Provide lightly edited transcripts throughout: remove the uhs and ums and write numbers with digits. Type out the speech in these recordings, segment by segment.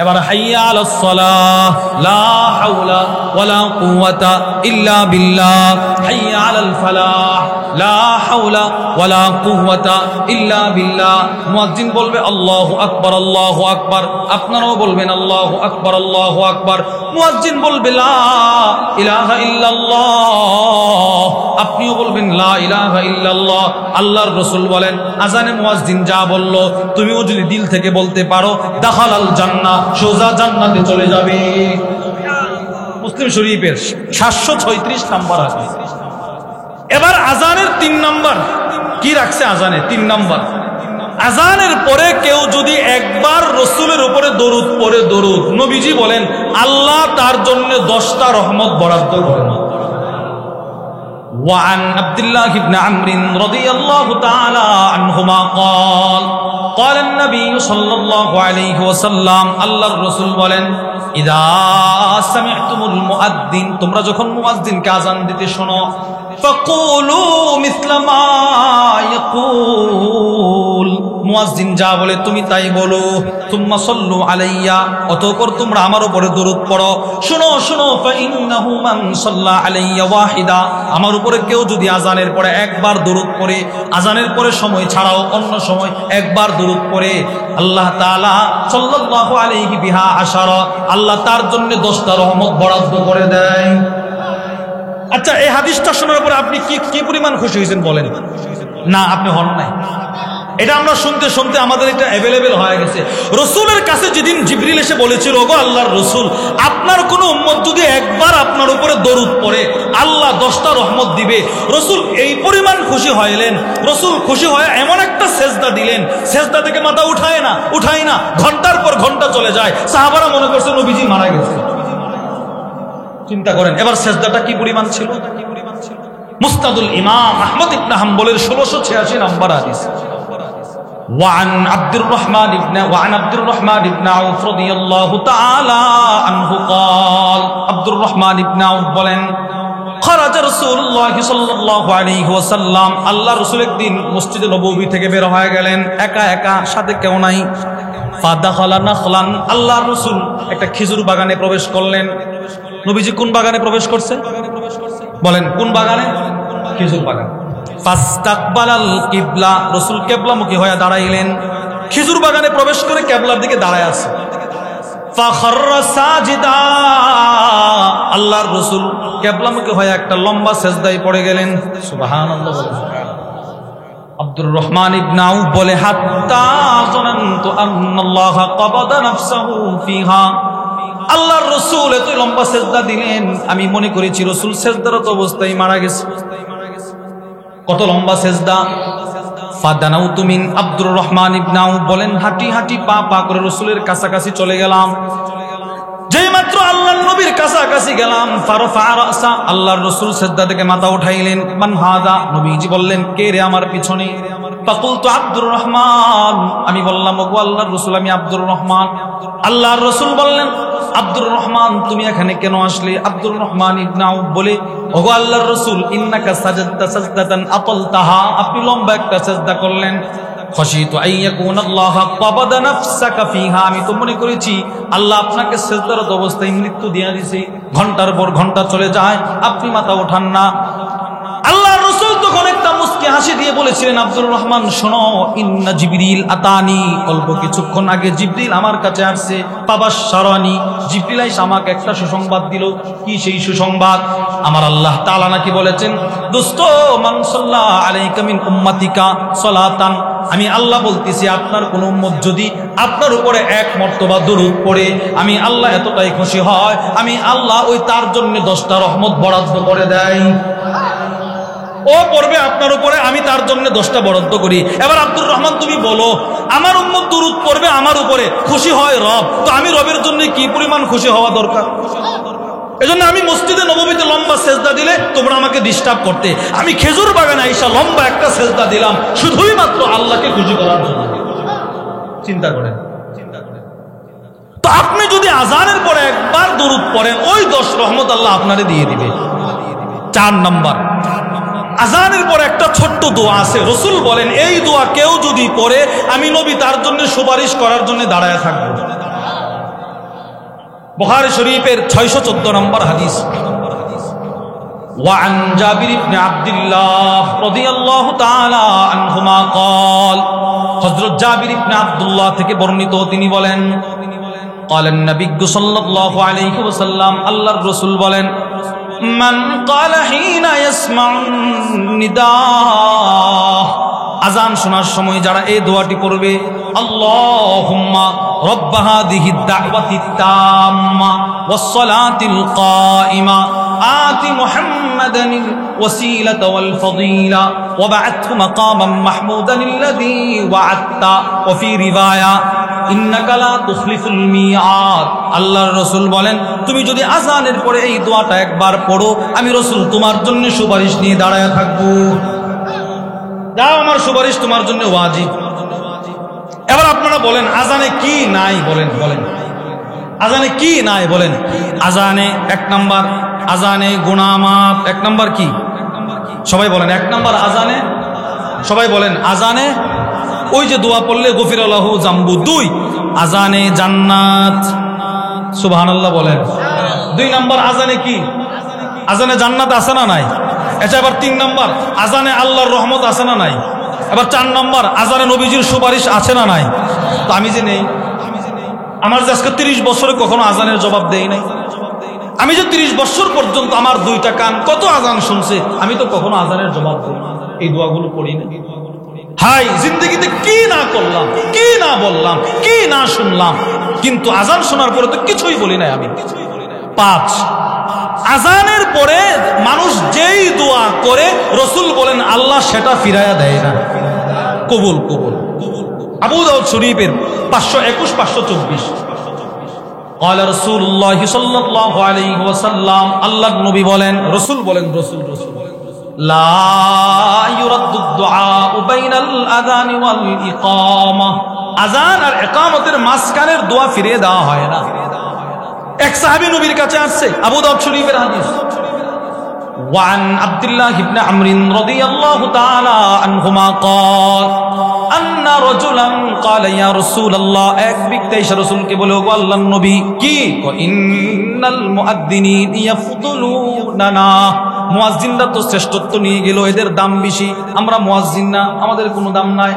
এবার হাইয়া আলাস সালাহ, লা হাওলা ওয়ালা কুওয়াতা ইল্লা বিল্লাহ, হাইয়া আলাল ফালাহ, লা হাওলা ওয়ালা কুওয়াতা ইল্লা বিল্লাহ। মুয়াজ্জিন বলবে আল্লাহু আকবার, আল্লাহু আকবার। আপনারাও বলবেন আল্লাহু আকবার, আল্লাহু আকবার। মুয়াজ্জিন বলবে লা ইলাহা ইল্লাল্লাহ, আপনিও বলবেন লা ইলাহা ইল্লাল্লাহ। আল্লাহর রাসূল বলেন আজানে মুয়াজ্জিন যা বলল তুমিও যদি দিল থেকে বলতে পারো, দাখালাল জান্নাহ, সোজা জান্নাতে চলে যাবে। মুসলিম শরীফের 736 নম্বর হাদিস। এবার আজানের 3 নম্বর কি রাখছে? আজানে 3 নম্বর, আজানের পরে কেউ যদি একবার রাসূলের উপরে দরুদ পড়ে, দরুদ, নবীজি বলেন আল্লাহ তার জন্য 10টা রহমত বরাদ্দ করেন। وعن عبد الله بن عمرو رضي الله تعالى عنهما قال قال النبي صلى الله عليه وسلم, আল্লাহর রাসূল বলেন ইদা সামি'তুমুল মুআদ্দিন, তোমরা যখন মুয়াজ্জিনকে আযান দিতে শোনো, ফাকুলু মিসলা মা ইয়াকুল, মুয়াজ্জিন যা বলে তুমি তাই বলো। তুম্মা সাল্লু আলাইয়া, অতঃপর তোমরা আমার উপরে দরুদ পড়ো। শোনো শোনো, ফাইন্নাহু মান সাল্লা আলাইয়া ওয়াহিদা, আমার উপরে কেউ যদি আজানের পরে একবার দরুদ পড়ে, আজানের পরে সময় ছাড়াও অন্য সময় একবার দরুদ পড়ে, আল্লাহ তাআলা সাল্লাল্লাহু আলাইহি বিহা আশারা, আল্লাহ তার জন্য 10টা রহমত বরাদ্দ করে দেয়। আচ্ছা, এই হাদিসটা শোনার পরে আপনি কি পরিমাণ খুশি হয়েছেন বলেন? না, আপনি হন নাই। এটা আমরা শুনতে শুনতে আমাদের এটা অ্যাভেলেবেল হয়ে গেছে। রাসূলের কাছে যেদিন জিবরিল এসে বলেছিল, ওগো আল্লাহর রাসূল, আপনার কোন উম্মত যদি একবার আপনার উপরে দরুদ পড়ে আল্লাহ 10টা রহমত দিবে, রাসূল এই পরিমাণ খুশি হইলেন। রাসূল খুশি হয়ে এমন একটা সেজদা দিলেন, সেজদা থেকে মাথা উঠায় না, ঘন্টার পর ঘন্টা চলে যায়। সাহাবারা মনে করছে নবীজি মারা গেছে। চিন্তা করেন এবার সেজদাটা কি পরিমাণ ছিল। মুসনাদুল ইমাম আহমদ ইবনে হাম্বলের 1686 নম্বর হাদিস। وعن عبد الرحمن بن عوف رضي الله تعالى عنه قال, عبد الرحمن بن عوف বলেন خرج رسول الله صلى الله عليه وسلم, আল্লাহ রাসূল একদিন মসজিদে নববী থেকে বের হয়ে গেলেন একা একা, সাথে কেউ নাই। ফাদাখালা নাখলান, আল্লাহর রাসূল একটা খেজুর বাগানে প্রবেশ করলেন। নবীজি কোন বাগানে প্রবেশ করছে বলেন? কোন বাগানে? খেজুর বাগান। ফাস্তাকবালাল কিবলা, রাসূল কিবলামুখী হয়ে দাঁড়াইলেন। খেজুর বাগানে প্রবেশ করে কিবলার দিকে দাঁড়ায় আছে। ফাখাররা সাজিদা, আল্লাহর রাসূল কিবলামুখী হয়ে একটা লম্বা সিজদায় পড়ে গেলেন। সুবহানাল্লাহ। আব্দুর রহমান ইবনে আউফ বলে হাত্তা যানানতু আন্নাল্লাহা ক্বাবাদা নাফসাহু ফিহা, আল্লাহর রাসূল এত লম্বা সিজদা দিলেন আমি মনে করেছি রাসূল সিজদারত অবস্থায় মারা গেছে। কত লম্বা সিজদা। ফাদানাউতু মিন, আব্দুর রহমান ইবনে আউফ বলেন হাঁটি হাঁটি পা পা করে রাসূলের কাছাকাছি চলে গেলাম। যেই মাত্র আল্লাহর নবীর কাছাকাছি গেলাম, ফারফা রাসা, আল্লাহর রাসূল সিজদা থেকে মাথা উঠাইলেন। মান হাদা, নবীজি বললেন কে রে আমার পিছনে? ফাকুলতু আব্দুর রহমান, আমি বললাম ওগো আল্লাহর রাসূল আমি আব্দুর রহমান। আল্লাহর রাসূল বললেন আব্দুর রহমান তুমি এখানে কেন আসলে? আব্দুর রহমান ইবনে আউফ বলে ওগো আল্লাহর রাসূল ইন্নাকা সাজাদতা সাজদাতান আতালতাহা, আপনি লম্বা একটা সিজদা করলেন। খাশিতু আইয়াকুনাল্লাহ ক্বাবাদা নাফসাকা ফিহা, আমি তো মনে করেছি আল্লাহ আপনাকে সিজদারত অবস্থায় মৃত্যু দিয়ে দিয়েছে। ঘন্টার পর ঘন্টা চলে যায়, আপনি মাথা ওঠান না। আল্লাহর রাসূল তখন একটা মুস্কি হাসি দিয়ে বলেছিলেন আব্দুর রহমান শোনো, ইন্না জিবরিল আতানি, অল্প কিছুক্ষণ আগে জিবরিল আমার কাছে আসছে। পাবাশশারানি, জিবরিল এসে আমাকে একটা সুসংবাদ দিল। কি সেই সুসংবাদ? আমার আল্লাহ তাআলা নাকি বলেছেন দোস্ত মান সাল্লা আলাইকা মিন উম্মাতিকা সালাতান, আমি আল্লাহ বলতেছি আপনার কোন উম্মত যদি আপনার উপরে এক মর্তবা দরুদ পড়ে আমি আল্লাহ এতটাই খুশি হয়, আমি আল্লাহ ওই তার জন্য 10টা রহমত বরাদ্দ করে দেয়। ও পড়বে আপনার উপরে, আমি তার জন্য 10টা বরাদ্দ করি। এবার আব্দুর রহমান তুমি বলো, আমার উম্মত দরুদ পড়বে আমার উপরে, খুশি হয় রব, তো আমি রবের জন্য কি পরিমাণ খুশি হওয়া দরকার? এজন্য আমি মসজিদে নববীতে লম্বা সেজদা দিলে তোমরা আমাকে ডিস্টার্ব করতে, আমি খেজুর বাগানে আইসা লম্বা একটা সেজদা দিলাম শুধুই মাত্র আল্লাহকে খুশি করার জন্য। চিন্তা করেন। তো আপনি যদি আজানের পরে একবার দরুদ পড়েন ওই 10 রহমত আল্লাহ আপনারে দিয়ে দিবে। 4 নাম্বার, আজানের পর একটা ছোট্ট দোয়া আছে, রাসূল বলেন এই দোয়া কেউ যদি পড়ে আমি নবী তার জন্য সুপারিশ করার জন্য দাঁড়ায় থাকবো। বুখারী শরীফের 614 নম্বর হাদিস। وعن جابر بن عبد الله رضي الله تعالى عنهما قال হযরত জাবির ইবনে আব্দুল্লাহ থেকে বর্ণিত, তিনি বলেন قال النبي صلى الله عليه وسلم আল্লাহর রাসূল বলেন মান قال حين يسمع النداء আযান শোনার সময় যারা এই দোয়াটি পড়বে আল্লাহুম্মা রব্ব হাযিহি দাওয়াতিত তাম্মা ওয়াস সালাতিল কাইমা আতি মুহাম্মাদানিল ওয়াসিলাতা ওয়াল ফাদিলা ওয়া বা'আতহু মাকামান মাহমুদানিল্লাযী ওয়া'আদতা ওয়া ফি রিওয়ায়া ইন্নাকা লা তুখলিফুল মিআদ। আল্লাহর রাসূল বলেন তুমি যদি আযানের পরে এই দোয়াটা একবার পড়ো আমি রাসূল তোমার জন্য সুপারিশ নিয়ে দাঁড়ায়া থাকব। যাও আমার সুপারিশ তোমার জন্য ওয়াজিব। এবার আপনারা বলেন আযানে কি নাই, বলেন আযানে কি নাই বলেন। আযানে এক নাম্বার আযানে গুনাহ মাফ, এক নাম্বার কি সবাই বলেন, এক নাম্বার আযানে সবাই বলেন আযানে ওই যে দোয়া পড়লে গফিরাল্লাহু জামবু। 2 আযানে জান্নাত, সুবহানাল্লাহ বলেন। 2 নাম্বার আযানে কি, আযানে জান্নাত আছে না নাই? আচ্ছা এবার 3 নাম্বার আযানে আল্লাহর রহমত আছে না নাই? এবার 4 নাম্বার আযানে নবীজির সুপারিশ আছে না নাই? তো আমি যে নেই, আমার যে আজকে 30 বছরে কখনো আযানের জবাব দেই নাই, আমি যে 30 বছর পর্যন্ত আমার 2টা কান কত আযান শুনছে, আমি তো কখনো আযানের জবাব দেই না, এই দোয়াগুলো পড়ি না। হাই জিন্দগিতে কি না করলাম, কি না বললাম, কি না শুনলাম, কিন্তু আযান শোনার পরে তো কিছুই বলি নাই আমি। 5 আযানের পরে মানুষ যেই দোয়া করে রাসূল বলেন আল্লাহ সেটা ফিরায়া দেয় না, কবুল। আবু দাউদ শরীফের 521 524 قال رسول الله صلى الله عليه وسلم আল্লাহর নবী বলেন, রাসূল বলেন লা ইউরাদ্দু দুআ বাইনাল আযানি ওয়াল ইকামা, আযান আর ইকামতের মাঝখানের দোয়া ফিরিয়ে দেওয়া হয় না। এক সাহাবী নবীর কাছে আসছে, আবু দাউদ শরীফের হাদিস। وعن عبد الله بن عمرو رضي الله تعالى عنهما قال أن رجلا قال يا رسول الله এক ব্যক্তি এসে রাসূলকে বলে ও আল্লাহর নবী কি ইন্নাল মুআদ্দিনিন ইয়াফদুলুনা, মুয়াজ্জিনরা তো শ্রেষ্ঠত্ব নিয়ে গেল, এদের দাম বেশি, আমরা মুয়াজ্জিন না, আমাদের কোনো দাম নাই।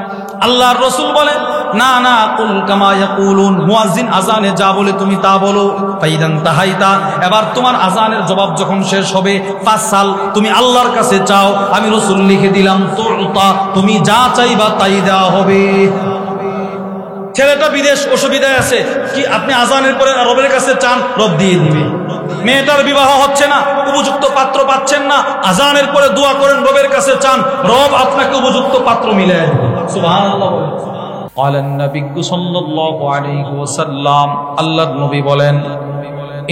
আল্লাহর রাসূল বলেন না কুল কামা ইয়াকুলুন, মুয়াজ্জিন আযানে যা বলে তুমি তা বলো। ফাইদান তাহাইতা, এবার তোমার আযানের জবাব যখন শেষ হবে ফাসাল, তুমি আল্লাহর কাছে চাও, আমি রাসূল লিখে দিলাম তুতা, তুমি যা চাইবা তাই দেওয়া হবে। ছেলেটা বিদেশ অসুবিধায় আছে, কি আপনি আযানের পরে রবের কাছে চান, রব দিয়ে দিবে। মেয়েটার বিবাহ হচ্ছে না, উপযুক্ত পাত্র পাচ্ছেন না, আযানের পরে দোয়া করেন, রবের কাছে চান, রব আপনাকে উপযুক্ত পাত্র মিলিয়ে দেবে। সুবহানাল্লাহ। قال النبي صلى الله عليه وسلم আল্লাহর নবী বলেন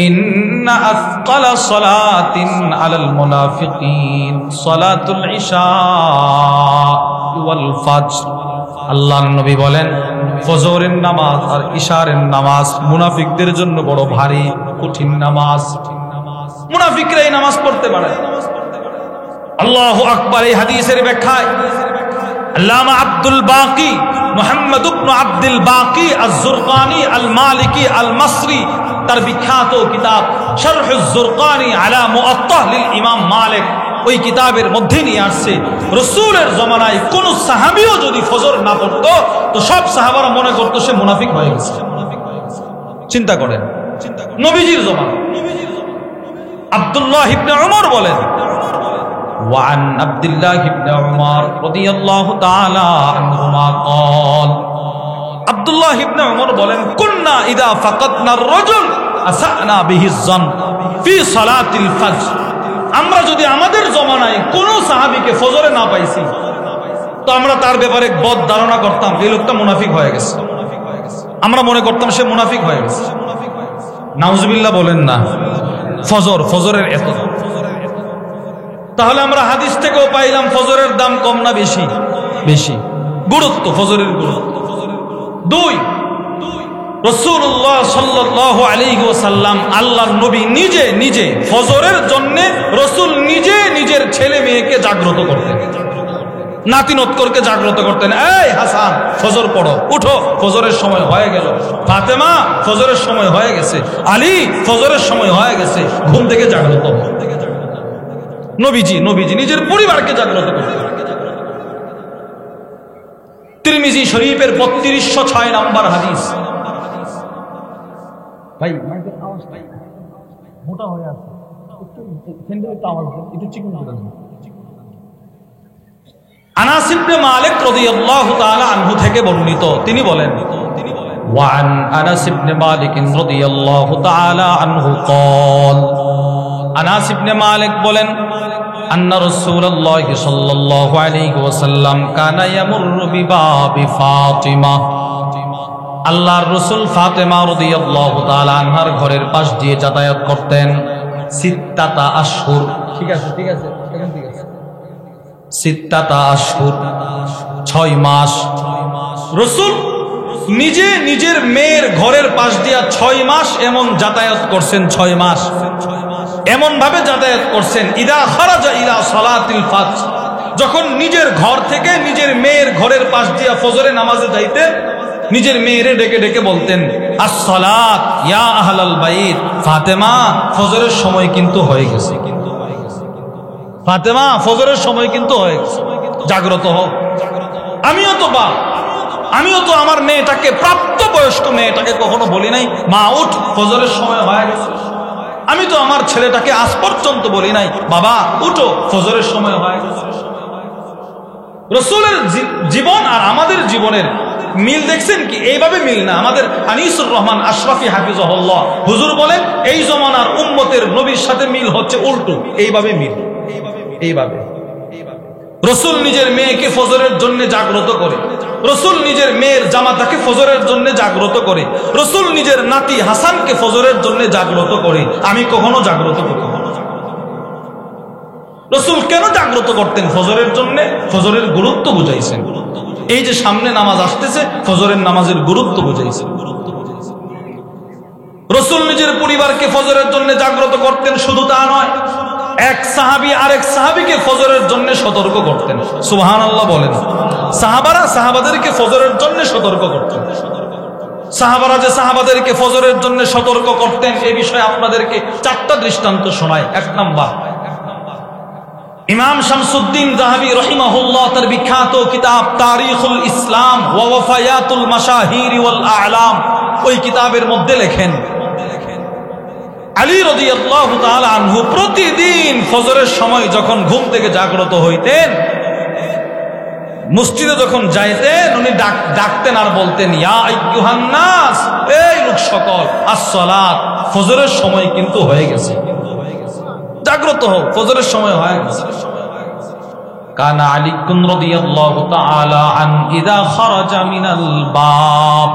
ইন্না আথকালা সালাতিন আলাল মুনাফিকিন সালাতুল ইশা ওয়াল ফজর। আল্লাহর নবী বলেন ফজরের নামাজ আর ইশারের নামাজ মুনাফিকদের জন্য বড় ভারী কঠিন নামাজ। মুনাফিকরা এই নামাজ পড়তে পারে। আল্লাহু আকবার। এই হাদিসের ব্যাখ্যায় আল্লামা আব্দুল বাকি মুহাম্মদ ইবনে আব্দুল বাকি আয-যুরকানি আল-মালিকি আল-মাসরি তার বিখ্যাত কিতাব শারহুজ যুরকানি আলা মুআত্তা লিল ইমাম মালিক, ওই কিতাবের মধ্যে নিয়ে আসছে রাসূলের জমানায় কোন সাহাবীও যদি ফজর না পড়তো তো সব সাহাবারা মনে করতো সে মুনাফিক হয়ে গেছে। চিন্তা করেন, নবীজির জমানা। আব্দুল্লাহ ইবনে উমর বলেন وعن عبد الله بن عمر رضي الله تعالى عنهما قال عبد الله بن عمر বলেন كنا اذا فقدنا الرجل اسأنا به الظن في صلاة الفجر, আমরা যদি আমাদের জমানায় কোন সাহাবীকে ফজরে না পাইছি তো আমরা তার ব্যাপারে বদ ধারণা করতাম এই লোকটা মুনাফিক হয়ে গেছে, আমরা মনে করতাম সে মুনাফিক হয়ে গেছে। নাউজুবিল্লাহ বলেন না। ফজরের এত, তাহলে আমরা হাদিস থেকেও পাইলাম ফজরের দাম কম না বেশি? বেশি গুরুত্ব, ফজরের গুরুত্ব। 2, রাসূলুল্লাহ সাল্লাল্লাহু আলাইহি ওয়াসাল্লাম আল্লাহর নবী নিজে ফজরের জন্য রাসূল নিজে নিজের ছেলে মেয়েকে জাগ্রত করতেন। নাতি নৎকরকে জাগ্রত করতেন, এই হাসান ফজর পড়ো, উঠো, ফজরের সময় হয়ে গেল। ফাতেমা ফজরের সময় হয়ে গেছে, আলী ফজরের সময় হয়ে গেছে, ঘুম থেকে জাগ্রত হও। নবীজি নিজের পরিবারকে জাগ্রত করতেন। তিরমিজি শরীফের 3206 নাম্বার হাদিস। ভাই মোটা হয়ে আছে, আনাস ইবনে মালিক রাদিয়াল্লাহু তাআলা আনহু থেকে বর্ণিত, তিনি বলেন, ওয়ান আনাস ইবনে মালিক রাদিয়াল্লাহু তাআলা আনহু قال, আনাস ইবনে মালিক বলেন, আন্না রাসূলুল্লাহ সাল্লাল্লাহু আলাইহি ওয়াসাল্লাম কানা ইয়ামুরু বিবাবি ফাতিমা, আল্লাহর রাসূল ফাতেমা রাদিয়াল্লাহু তাআলা আনহার ঘরের পাশ দিয়ে যাতায়াত করতেন। সিত্তাতা আশহুর, ঠিক আছে এখন ঠিক আছে, সিত্তাতা আশহুর, 6 মাস। রাসূল নিজে নিজের মেয়ের ঘরের পাশ দিয়া 6 মাস এমন যাতায়াত করছেন, 6 মাস এমন ভাবে যাতায়াত করছেন। ইদা খারাজা ইলা সালাতিল ফাজর, যখন নিজের ঘর থেকে নিজের মেয়ের ঘরের পাশ দিয়া ফজরের নামাজে যাইতেন, নিজের মেয়েরে ডেকে ডেকে বলতেন, আসসালাত ইয়া আহলাল বাইত, ফাতেমা ফজরের সময় কিন্তু হয়ে গেছে, ফাতেমা ফজরের সময় কিন্তু হয়ে গেছে, জাগ্রত হও। আমিও তো আমার মেয়েটাকে, প্রাপ্তবয়স্ক মেয়েটাকে কখনো বলি নাই, মা উঠ ফজরের সময় হয়ে গেছে। আমি তো আমার ছেলেটাকে আজ পর্যন্ত বলি নাই, বাবা উঠো ফজরের সময় হয়ে গেছে। রাসূলের জীবন আর আমাদের জীবনের মিল দেখছেন কি? এইভাবে মিল না। আমাদের আনিসুর রহমান আশরাফি হাফিজাহুল্লাহ হুজুর বলেন, এই জমানার উম্মতের নবীর সাথে মিল হচ্ছে উল্টো, এইভাবে মিল, এইভাবে। রাসূল নিজের মেয়েকে ফজরের জন্য জাগ্রত করে, রাসূল নিজের মেয়ের জামাতাকে ফজরের জন্য জাগ্রত করে, রাসূল নিজের নাতি হাসানকে ফজরের জন্য জাগ্রত করে। আমি কখনো জাগ্রত করি না। রাসূল কেন জাগ্রত করতেন? ফজরের জন্য, ফজরের গুরুত্ব বুঝাইছেন। এই যে সামনে নামাজ আসতেছে, ফজরের নামাজের গুরুত্ব বুঝাইছেন। রাসূল নিজের পরিবারকে ফজরের জন্য জাগ্রত করতেন, শুধু তা নয়, এক সাহাবী আরেক সাহাবীকে ফজরের জন্য সতর্ক করতেন। সুবহানাল্লাহ বলেন। সাহাবারা সাহাবাদেরকে ফজরের জন্য সতর্ক করতেন। সাহাবারা যে সাহাবাদেরকে ফজরের জন্য সতর্ক করতেন, এই বিষয়ে আপনাদেরকে 4টা দৃষ্টান্ত শোনায়। 1 নাম্বার, ইমাম শামসুদ্দিন যাহাবী রাহিমাহুল্লাহ তার বিখ্যাত কিতাব তারিখুল ইসলাম ওয়া ওয়াফায়াতুল মাশাহির ওয়াল আ'লাম, ওই কিতাবের মধ্যে লেখেন, আলী রাদিয়াল্লাহু তাআলা আনহু প্রতিদিন ফজরের সময় যখন ঘুম থেকে জাগ্রত হইতেন, মসজিদে যখন যাইতেন, উনি ডাকতেন আর বলতেন, ইয়া আইয়ুহান নাস, এই লোক সকল, আসসালাত, ফজরের সময় কিন্তু হয়ে গেছে, জাগ্রত হও, ফজরের সময় হয়ে গেছে। কানা আলী রাদিয়াল্লাহু তাআলা আন ইযা খারাজা মিনাল বাব,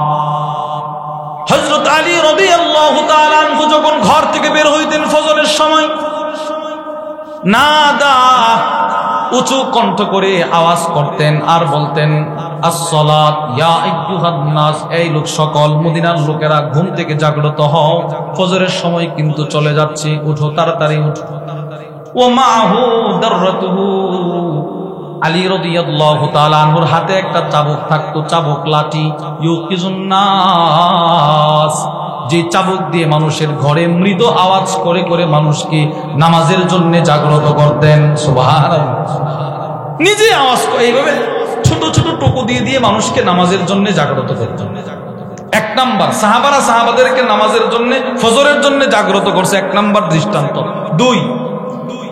হযরত আলী রাদিয়াল্লাহু তাআলা আনহু যখন ঘর থেকে বের হইতেন ফজরের সময়, নাদা, উঁচু কণ্ঠ করে আওয়াজ করতেন আর বলতেন, আসসালাত ইয়া আইয়ুহান নাস, এই লোক সকল, মদিনার লোকেরা, ঘুম থেকে জাগ্রত হও, ফজরের সময় কিন্তু চলে যাচ্ছে, উঠো, তাড়াতাড়ি উঠো। ওয়া মাহু দাররাতুহু, আলী রাদিয়াল্লাহু তাআলা আনহুর হাতে একটা চাবুক থাকতো, চাবুক লাঠি, ইউকিজুন নাস, যে চাবুক দিয়ে মানুষের ঘরে মৃদু আওয়াজ করে করে মানুষকে নামাজের জন্য জাগ্রত করতেন। সুবহানাল্লাহ। নিজে আওয়াজ করে এইভাবে ছোট ছোট টোকো দিয়ে দিয়ে মানুষকে নামাজের জন্য জাগ্রত করতেন। 1 নাম্বার, সাহাবারা সাহাবাদেরকে নামাজের জন্য, ফজরের জন্য জাগ্রত করছে, 1 নাম্বার দৃষ্টান্ত। 2,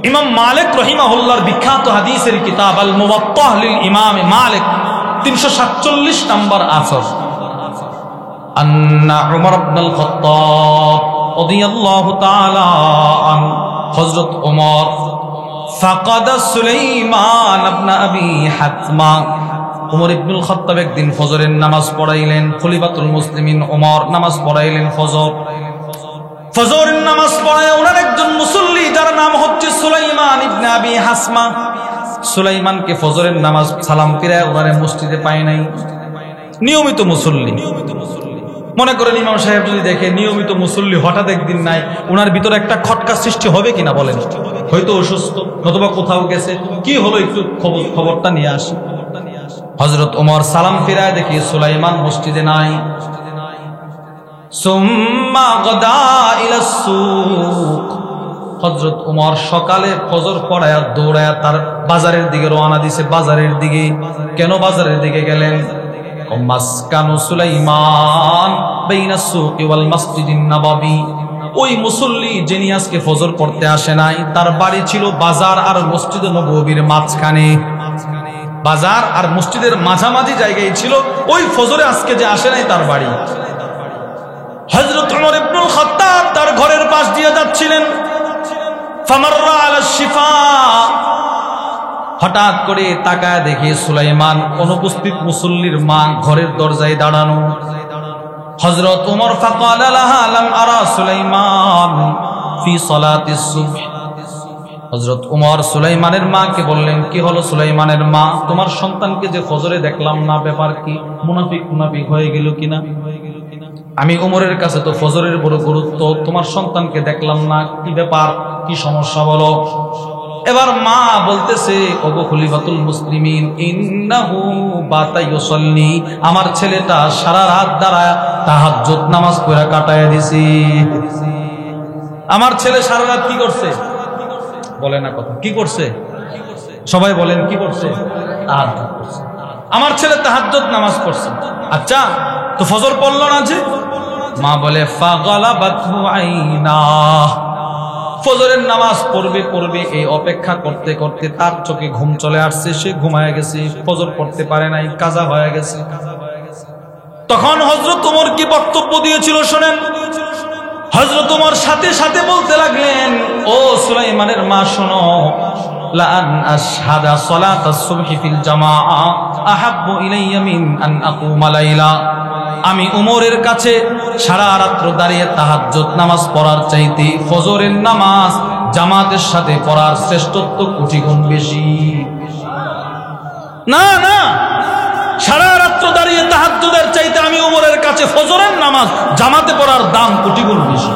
ইমাম মালিক রাহিমাহুল্লাহর বিখ্যাত হাদিসের কিতাব আল মুওয়াত্তা লিল ইমাম মালিক, 347 নাম্বার আসর, আন্না উমর ইবনুল খাত্তাব রাদিয়াল্লাহু তাআলা আন, হযরত ওমর, ফাকাদা সুলাইমান ইবনে আবি হাতমা, ওমর ইবনুল খাত্তাব একদিন ফজরের নামাজ পড়াইলেন, খলিফাতুল মুসলিমিন ওমর নামাজ পড়াইলেন ফজরের নামাজ পড়ায় ওনার একজন মুসল্লি, যার নাম হচ্ছে সুলাইমান ইবনে আবি হাসমা। সুলাইমানকে ফজরের নামাজ সালাম ফিরায় ওনারে মসজিদে পায় নাই, নিয়মিত মুসল্লি। মনে করেন ইমাম সাহেব যদি দেখে নিয়মিত মুসল্লি হঠাৎ একদিন নাই, ওনার ভিতরে একটা খটকা সৃষ্টি হবে কিনা বলেন? হয়তো অসুস্থ, নতুবা কোথাও গেছে, কি হলো একটু খবরটা নিয়ে আসি। হযরত ওমর সালাম ফিরায় দেখি সুলাইমান মসজিদে নাই। সুম্মা গদা ইলাস সুক, হযরত ওমর সকালে ফজর পড়ায়া দৌড়ায়া তার বাজারের দিকে রওনা দিছে। বাজারের দিকে কেন বাজারের দিকে গেলেন? মাসকানু সুলাইমান বাইনাস সুকি ওয়াল মসজিদিন নববী, ওই মুসল্লি যিনি আজকে ফজর পড়তে আসে নাই, তার বাড়ি ছিল বাজার আর মসজিদে নববীর মাঝখানে। বাজার আর মসজিদের মাঝামাঝি জায়গায় ছিল ওই ফজরে আজকে যে আসে নাই তার বাড়ি। হযরত ওমর ইবনুল খাত্তাব তার ঘরের পাশ দিয়ে যাচ্ছিলেন। ফামাররা আলা শিফা, হঠাৎ করে তাকায় দেখে সুলাইমান অনুপস্থিত মুসল্লির মা ঘরের দরজায় দাঁড়ানো। হযরত ওমর ফাকালা লাহা লাম আরা সুলাইমান ফি সালাতিস সুবহ, হযরত ওমর সুলাইমানের মাকে বললেন, কি হলো সুলাইমানের মা, তোমার সন্তানকে যে ফজরে দেখলাম না, ব্যাপার কি? মুনাফিক হয়ে গেল কিনা? আমি ওমরের কাছে তো ফজরের বড় গুরুত্ব, তোমার সন্তানকে দেখলাম না, কি ব্যাপার, কি সমস্যা বলো? এবার মা বলতেছে, ওগো খলিফাতুল মুসলিমিন, ইন্নাহু বাতা ইউসাল্লি, আমার ছেলেটা সারা রাত দাঁড়ায় তাহাজ্জুদ নামাজ পড়া কাটায় দিছি। আমার ছেলে সারা রাত কি করছে? বলে না কথা, কি করছে? সবাই বলেন কি করছে? তাহাজ্জুদ করছে। আমার ছেলে তাহাজ্জুদ নামাজ পড়ছে। আচ্ছা, তো ফজর পড়লো না যে? মা বলে ফাগালাবাতহু আইনা, ফজরের নামাজ পড়বে এই অপেক্ষা করতে করতে তার চোখে ঘুম চলে আসছে, সে ঘুমায় গেছে, ফজর পড়তে পারে নাই, কাজা হয়ে গেছে। তখন হযরত ওমর কি বক্তব্য দিয়েছিল শোনেন। হযরত ওমর সাথে সাথে বলতে লাগলেন, ও সুলাইমানের মা শোনো, লা আন আশহাদা সালাতাস সুবহি ফিল জামাআ আহাব্বু ইলাইয়া মিন আন আকুমা লাইলা, আমি ওমরের কাছে সারা রাত্র দাঁড়িয়ে তাহাজ্জুদ নামাজ পড়ার চাইতে ফজরের নামাজ জামাতের সাথে পড়ার শ্রেষ্ঠত্ব কোটি গুণ বেশি। না না, সারা রাত্র দাঁড়িয়ে তাহাজ্জুদের চাইতে আমি ওমরের কাছে ফজরের নামাজ জামাতে পড়ার দাম কোটি গুণ বেশি।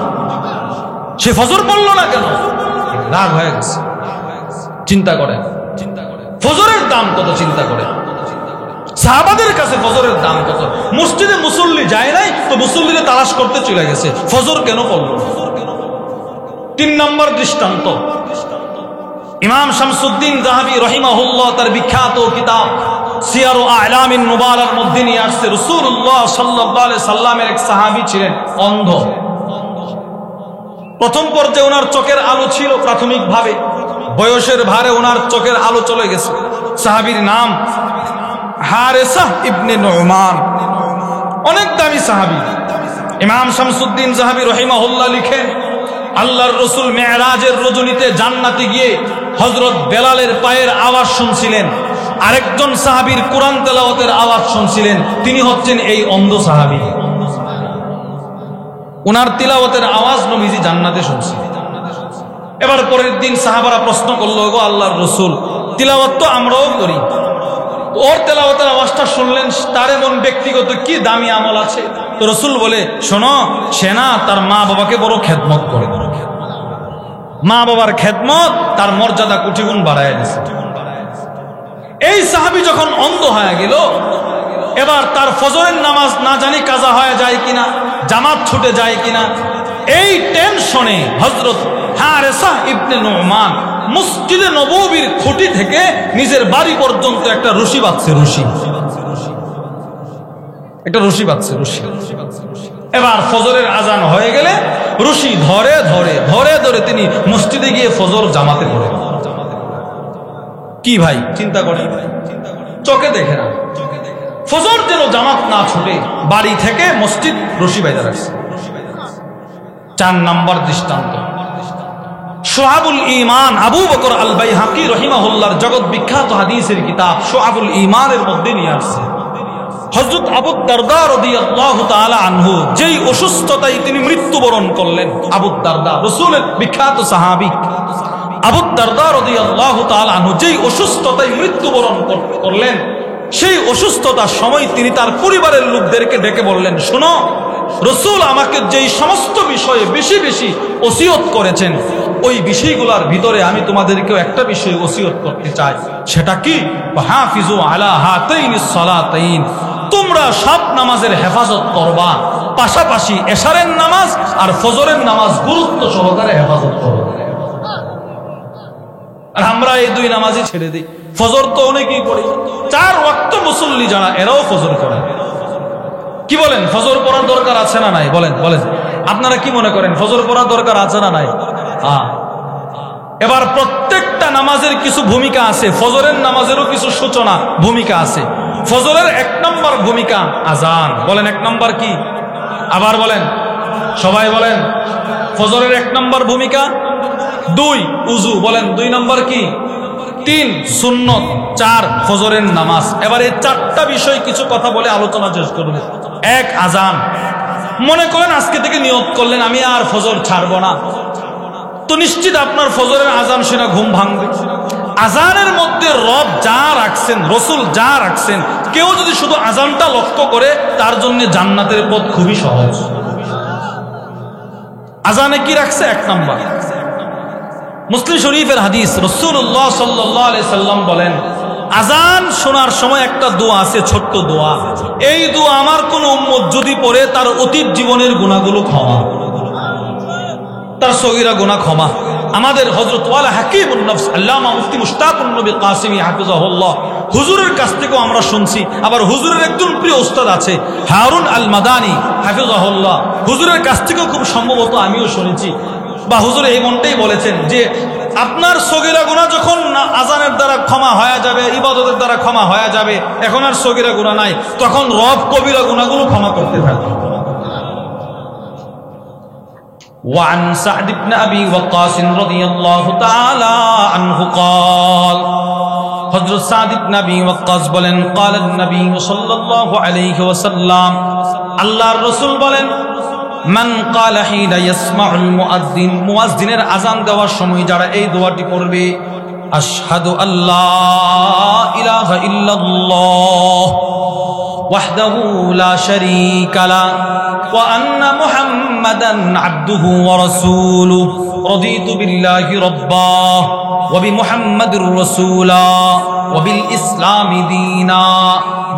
সে ফজর পড়লো না কেন? রাগ হয়ে গেছে। চিন্তা করেন, ফজরের দাম কত, চিন্তা করেন। সাহাবাদের কাছে ফজরের দাম কত? মসজিদে মুসল্লি যায় নাই তো মুসল্লিকে তালাশ করতে চলে গেছে, ফজর কেন পড়ল? 3 নম্বর দৃষ্টান্ত, ইমাম শামসুদ্দিন যাহাবী রাহিমাহুল্লাহ তার বিখ্যাত কিতাব সিয়ারু আ'লামিন নুবালার মধ্যে নিয়ে আসছে, রাসূলুল্লাহ সাল্লাল্লাহু আলাইহি সাল্লামের এক সাহাবী ছিলেন অন্ধ। প্রথম পর্যায়ে ওনার চোখের আলো ছিল প্রাথমিকভাবে, বয়সের ভারে ওনার চোখের আলো চলে গেছে। সাহাবীর নাম হারেসা ইবনে নুমান, অনেক দামি সাহাবী। ইমাম শামসুদ্দিন যাহাবী রাহিমাহুল্লাহ লিখেন, আল্লাহর রাসূল মেরাজের রজনীতে জান্নাতে গিয়ে হযরত বেলালের পায়ের আওয়াজ শুনছিলেন, আরেকজন সাহাবীর কোরআন তেলাওয়াতের আওয়াজ শুনছিলেন, তিনি হচ্ছেন এই অন্ধ সাহাবী। ওনার তিলাওয়াতের আওয়াজ নবীজি জান্নাতে শুনছে। এবার পরের দিন সাহাবারা প্রশ্ন করলো, গো আল্লাহর রাসূল, তিলাওয়াত তো আমরাও করি, ওর তেলাওয়াতের আওয়াজটা শুনলেন, তার এমন ব্যক্তিগত কি দামি আমল আছে? তো রাসূল বলে, শোনো, সে না তার মা বাবাকে বড় খেদমত করে, মা বাবার খেদমত তার মর্যাদা কোটি গুণ বাড়ায় দিয়েছে। এই সাহাবী যখন অন্ধ হয়ে গেল, এবার তার ফজরের নামাজ না জানি কাজা হয়ে যায় কিনা, জামাত ছুটে যায় কিনা, এই টেনশনে হযরত হারেসা ইবনে নুমান মসজিদে নববীর খুঁটি থেকে নিজের বাড়ি পর্যন্ত একটা রশি বাঁধছে, রশি। এবার ফজরের আজান হয়ে গেলে রশি ধরে ধরে ধরে ধরে তিনি মসজিদে গিয়ে ফজর জামাতে পড়ে। কি ভাই চিন্তা করে, চোখে দেখে না, ফজর যেন জামাত না ছুটে বাড়ি থেকে মসজিদ রশি বাইদা রাখছে। 4 নম্বর দৃষ্টান্ত, শুআবুল ঈমান আবু বকর আল বাইহাকি রাহিমাহুল্লাহর জগৎ বিখ্যাত হাদিসের কিতাব শুআবুল ঈমানের মধ্যে নিয়ে আসছে, হযরত আবু দারদা রাদিয়াল্লাহু তাআলা আনহু যেই অসুস্থতায় তিনি মৃত্যুবরণ করলেন। আবু দারদা রাসূলের বিখ্যাত সাহাবী, আবু দারদা রাদিয়াল্লাহু তাআলা আনহু যেই অসুস্থতায় মৃত্যুবরণ করলেন, সেই অসুস্থতার সময় তিনি তার পরিবারের লোকদেরকে ডেকে বললেন, শোনো, রাসূল আমাকে যেই সমস্ত বিষয়ে বেশি বেশি ওসিয়ত করেছেন, ওই বিষয়গুলোর ভিতরে আমি তোমাদেরকেও একটা বিষয় ওসিয়ত করতে চাই। সেটা কি? হাফিজু আলা হাতাইনিস সালাতাইন, তোমরা সব নামাজের হেফাজত করবা, পাশাপাশি এশারের নামাজ আর ফজরের নামাজ গুরুত্ব সহকারে হেফাজত করো। আর আমরা এই দুই নামাজই ছেড়ে দিই। ফজর তো অনেকেই পড়ে, 4 ওয়াক্ত মুসল্লি যারা, এরাও ফজর করে। কি বলেন, ফজর পড়ার দরকার আছে না নাই? বলেন বলেন, আপনারা কি মনে করেন, ফজর পড়ার দরকার আছে না নাই? এবার প্রত্যেকটা নামাজের কিছু ভূমিকা আছে, ফজরের নামাজেরও কিছু সূচনা ভূমিকা আছে। ফজরের 1 নম্বর ভূমিকা আজান। বলেন 1 নম্বর কি? আবার বলেন, সবাই বলেন। ফজরের 1 নম্বর ভূমিকা। 2 উযু। বলেন 2 নম্বর কি? 3 সুন্নত। 4 ফজরের নামাজ। এবার এই 4টা বিষয় কিছু কথা বলে আলোচনা শেষ করব। 1 আজান। মনে করেন আজকে থেকে নিয়ত করলেন আমি আর ফজর ছাড়ব না, তো নিশ্চিত আপনার ফজরের আজান শুনে ঘুম ভাঙবে। আজানের মধ্যে রব যা রাখছেন, রসুল যা রাখছেন, কেউ যদি শুধু আজানটা লক্ষ্য করে, তার জন্য জান্নাতের পথ খুবই সহজ। আজানে কি রাখছে? 1 নম্বর। মুসলিম শরীফের হাদিস, রাসূলুল্লাহ সাল্লাল্লাহু আলাইহি সাল্লাম বলেন, আজান শোনার সময় একটা দোয়া আছে, ছোট্ট দোয়া। এই দোয়া আমার কোন উম্মত যদি পড়ে, তার অতীত জীবনের গুনাহগুলো ক্ষমা, তার সগীরা গুনাহ ক্ষমা। আমাদের হযরত ওয়ালা হাকিমুন নফস আল্লামা মুফতি মুশতাকুন নবী কাসিমি হাফিজাহুল্লাহ হুজুরের কাছ থেকে আমরা শুনছি। আবার হুজুরের একজন প্রিয় উস্তাদ আছে হারুন আল মাদানী হাফিজাহুল্লাহ, হুজুরের কাছ থেকে খুব সম্ভবত আমিও শুনেছি, বা হুজুর এই মনটাই বলেছেন যে আপনার সগীরা গুনাহ যখন আজানের দ্বারা ক্ষমা হয়ে যাবে, ইবাদতের দ্বারা ক্ষমা হয়ে যাবে, এখন আর সগীরা গুনাহ নাই, তখন রব কবিরা গুনাহগুলো ক্ষমা করতে থাকবে। وعن سعد بن أبي وقاص رضي الله تعالى عنه قال, حضرت سعد بن أبي وقاص বলেন, قال النبي صلى الله عليه وسلم, আল্লাহর রাসূল বলেন, মান قال حين يسمع المؤذن, মুয়াজ্জিনের আযান দেওয়ার সময় যারা এই দোয়াটি পড়বে, আশহাদু আল্লা ইলাহা ইল্লাল্লাহ ওয়াহদাহু লা শারীকা লা ওয়া আন্না মুহাম্মাদান আবদুহু ওয়া রাসূলুহু রাদিতু বিল্লাহি রাব্বা ওয়া বিমুহাম্মাদির রাসূলা ওয়া বিল ইসলামি দীনা